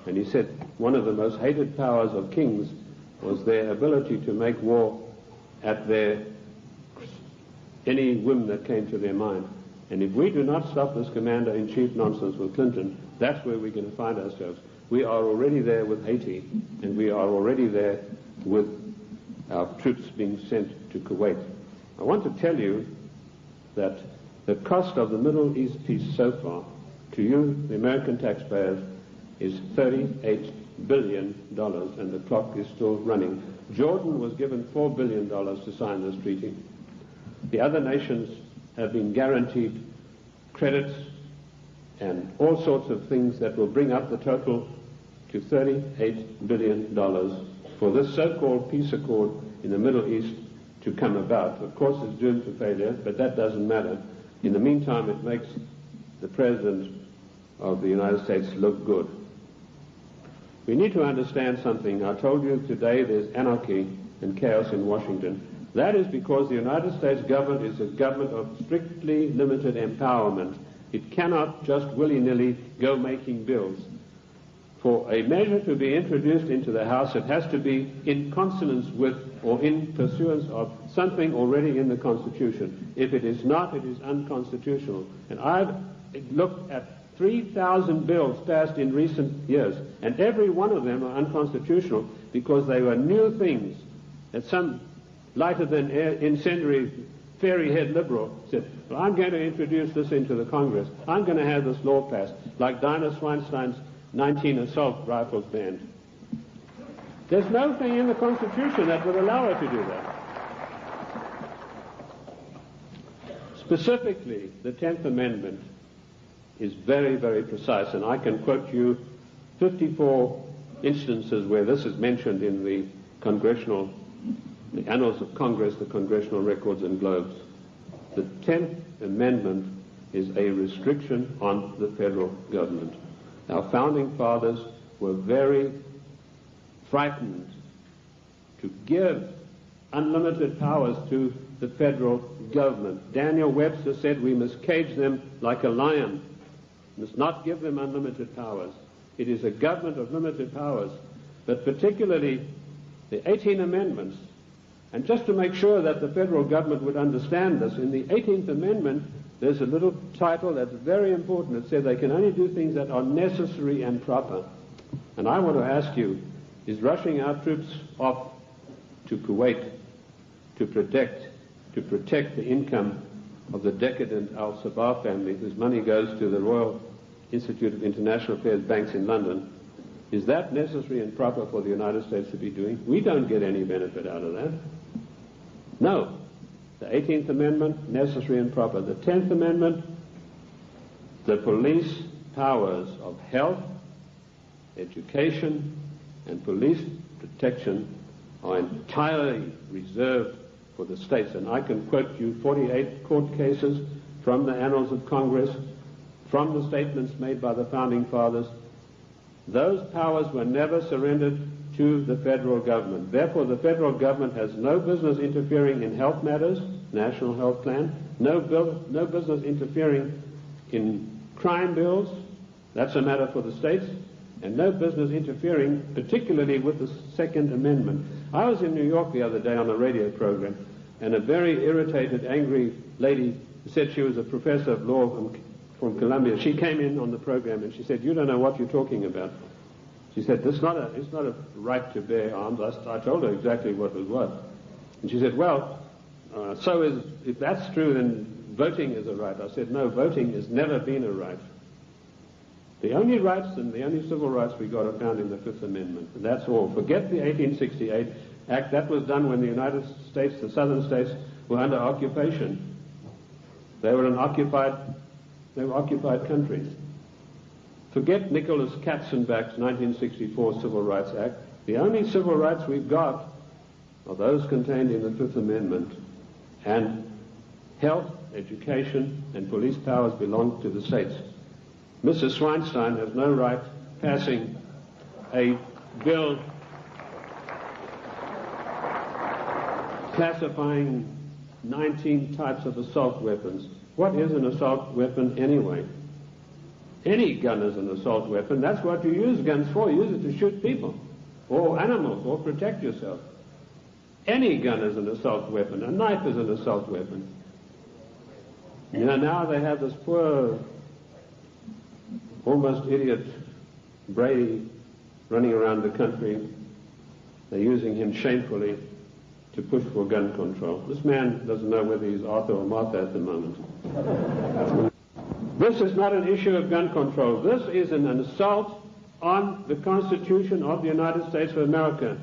And he said one of the most hated powers of kings was their ability to make war at any whim that came to their mind. And if we do not stop this Commander-in-Chief nonsense with Clinton, that's where we're going to find ourselves. We are already there with Haiti, and we are already there with our troops being sent to Kuwait. I want to tell you that the cost of the Middle East peace so far, to you, the American taxpayers, is $38 billion, and the clock is still running. Jordan was given $4 billion to sign this treaty. The other nations have been guaranteed credits and all sorts of things that will bring up the total to $38 billion for this so-called peace accord in the Middle East to come about. Of course, it's doomed to failure, but that doesn't matter. In the meantime, it makes the President of the United States look good. We need to understand something. I told you today there's anarchy and chaos in Washington. That is because the United States government is a government of strictly limited empowerment. It cannot just willy-nilly go making bills. For a measure to be introduced into the House, it has to be in consonance with or in pursuance of something already in the Constitution. If it is not, it is unconstitutional. And I've looked at 3,000 bills passed in recent years, and every one of them are unconstitutional because they were new things that some lighter-than-air incendiary fairy-head liberal said, well, I'm going to introduce this into the Congress. I'm going to have this law passed, like Dinah Swinstein's 19 assault rifles banned. There's nothing in the Constitution that would allow her to do that. Specifically, the 10th Amendment is very, very precise, and I can quote you 54 instances where this is mentioned in the Annals of Congress, the Congressional Records and Globes. The 10th Amendment is a restriction on the federal government. Our founding fathers were very frightened to give unlimited powers to the federal government. Daniel Webster said we must cage them like a lion, must not give them unlimited powers. It is a government of limited powers, but particularly the 18 Amendments. And just to make sure that the federal government would understand this, in the 18th Amendment, there's a little title that's very important. It says they can only do things that are necessary and proper. And I want to ask you, is rushing our troops off to Kuwait to protect the income of the decadent Al-Sabah family, whose money goes to the Royal Institute of International Affairs banks in London, is that necessary and proper for the United States to be doing? We don't get any benefit out of that. No. The 18th Amendment, necessary and proper. The 10th Amendment, the police powers of health, education, and police protection are entirely reserved for the states. And I can quote you 48 court cases from the Annals of Congress, from the statements made by the Founding Fathers. Those powers were never surrendered to the federal government. Therefore, the federal government has no business interfering in health matters, national health plan, no business interfering in crime bills, that's a matter for the states, and no business interfering particularly with the Second Amendment. I was in New York the other day on a radio program, and a very irritated, angry lady said she was a professor of law from Columbia. She came in on the program and she said, "You don't know what you're talking about." She said, it's not a right to bear arms. I told her exactly what it was. And she said, well, if that's true, then voting is a right. I said, no, voting has never been a right. The only rights and the only civil rights we got are found in the Fifth Amendment. And that's all. Forget the 1868 Act. That was done when the United States, the southern states, were under occupation. They were occupied countries. Forget Nicholas Katzenbach's 1964 Civil Rights Act. The only civil rights we've got are those contained in the Fifth Amendment. And health, education, and police powers belong to the states. Mrs. Swinstein has no right passing a bill classifying 19 types of assault weapons. What is an assault weapon anyway? Any gun is an assault weapon. That's what you use guns for. You use it to shoot people or animals or protect yourself. Any gun is an assault weapon. A knife is an assault weapon. You know, now they have this poor, almost idiot Brady running around the country. They're using him shamefully to push for gun control. This man doesn't know whether he's Arthur or Martha at the moment. This is not an issue of gun control. This is an assault on the Constitution of the United States of America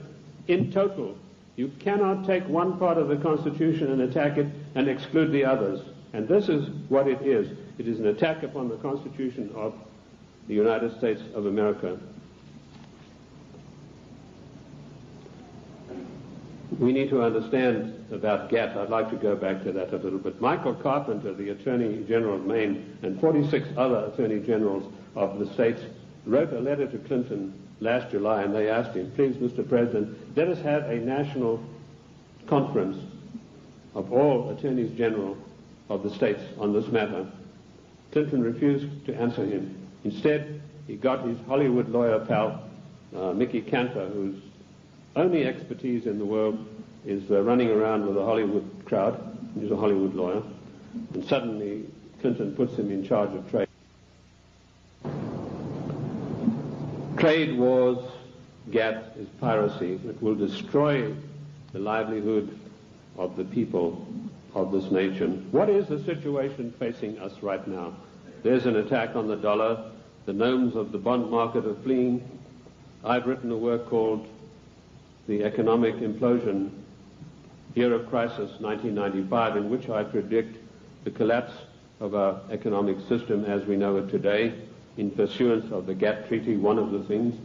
in total. You cannot take one part of the Constitution and attack it and exclude the others. And this is what it is. It is an attack upon the Constitution of the United States of America. We need to understand about GATT. I'd like to go back to that a little bit. Michael Carpenter, the Attorney General of Maine, and 46 other Attorney Generals of the states wrote a letter to Clinton last July, and they asked him, please, Mr. President, let us have a national conference of all Attorneys General of the states on this matter. Clinton refused to answer him. Instead, he got his Hollywood lawyer pal, Mickey Cantor, whose only expertise in the world is running around with a Hollywood crowd. He's a Hollywood lawyer. And suddenly, Clinton puts him in charge of trade. Trade wars, GATT, is piracy. It will destroy the livelihood of the people of this nation. What is the situation facing us right now? There's an attack on the dollar. The gnomes of the bond market are fleeing. I've written a work called The Economic Implosion, Year of Crisis, 1995, in which I predict the collapse of our economic system as we know it today in pursuance of the GATT Treaty. One of the things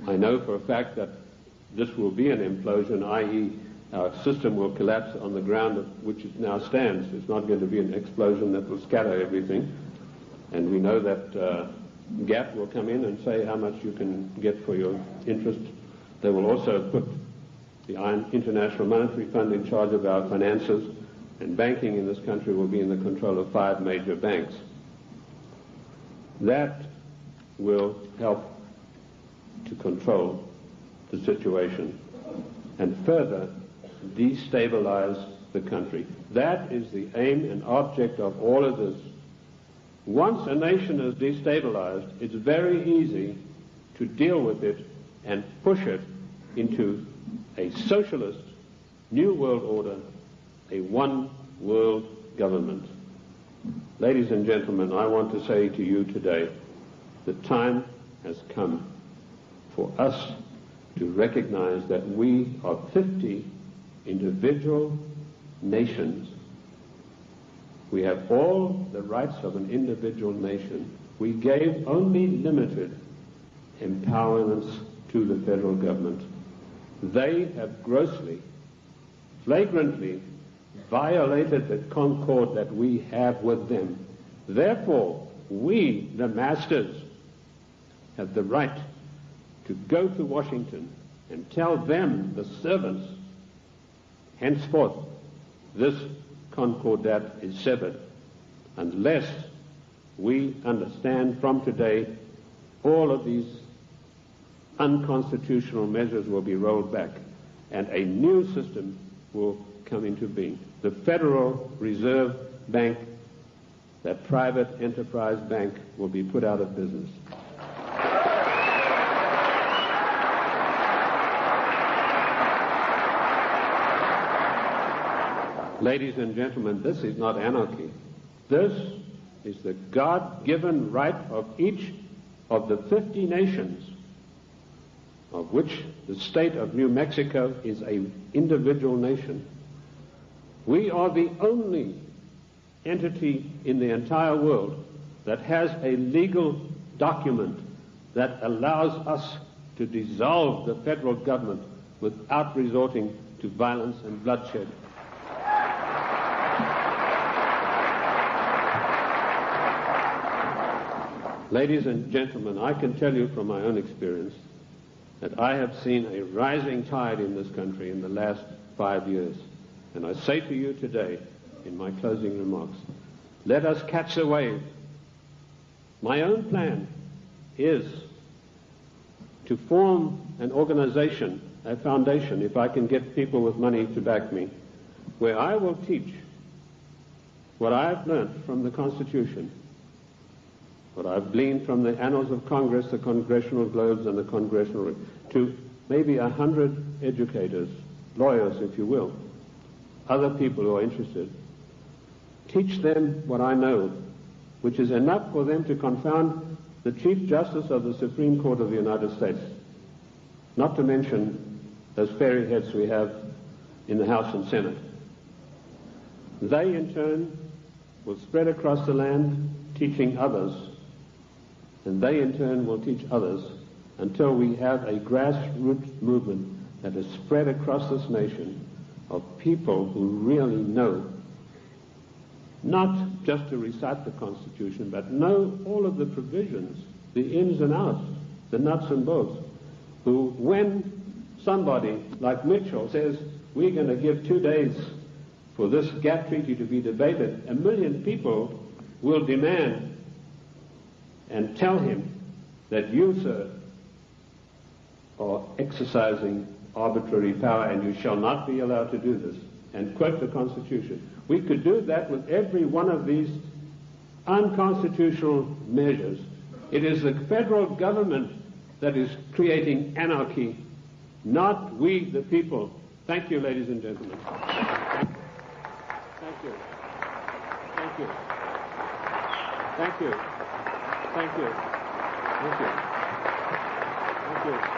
I know for a fact that this will be an implosion, i.e. our system will collapse on the ground of which it now stands. It's not going to be an explosion that will scatter everything. And we know that GATT will come in and say how much you can get for your interest. They will also put the International Monetary Fund in charge of our finances, and banking in this country will be in the control of 5 major banks. That will help to control the situation and further destabilize the country. That is the aim and object of all of this. Once a nation is destabilized, it's very easy to deal with it and push it into a socialist new world order, a one world government. Ladies and gentlemen, I want to say to you today, the time has come for us to recognize that we are 50 individual nations. We have all the rights of an individual nation. We gave only limited empowerments to the federal government. They have grossly, flagrantly violated the concord that we have with them. Therefore, we, the masters, have the right to go to Washington and tell them, the servants, henceforth this concordat is severed, unless we understand from today all of these unconstitutional measures will be rolled back and a new system will come into being. The Federal Reserve Bank, that private enterprise bank, will be put out of business. Ladies and gentlemen, this is not anarchy. This is the God-given right of each of the 50 nations, of which the state of New Mexico is an individual nation. We are the only entity in the entire world that has a legal document that allows us to dissolve the federal government without resorting to violence and bloodshed. Ladies and gentlemen, I can tell you from my own experience that I have seen a rising tide in this country in the last 5 years. And I say to you today, in my closing remarks, let us catch the wave. My own plan is to form an organization, a foundation, if I can get people with money to back me, where I will teach what I've learned from the Constitution, what I've gleaned from the annals of Congress, the Congressional Globes, and the Congressional, to maybe 100 educators, lawyers, if you will, other people who are interested. Teach them what I know, which is enough for them to confound the Chief Justice of the Supreme Court of the United States, not to mention those fairy heads we have in the House and Senate. They, in turn, will spread across the land, teaching others, and they, in turn, will teach others until we have a grassroots movement that is spread across this nation of people who really know, not just to recite the Constitution, but know all of the provisions, the ins and outs, the nuts and bolts, who, when somebody like Mitchell says, we're going to give 2 days for this gap treaty to be debated, 1 million people will demand and tell him that you, sir, are exercising arbitrary power and you shall not be allowed to do this, and quote the Constitution. We could do that with every one of these unconstitutional measures. It is the federal government that is creating anarchy, not we, the people. Thank you, ladies and gentlemen. Thank you. Thank you. Thank you. Thank you. Thank you. Thank you.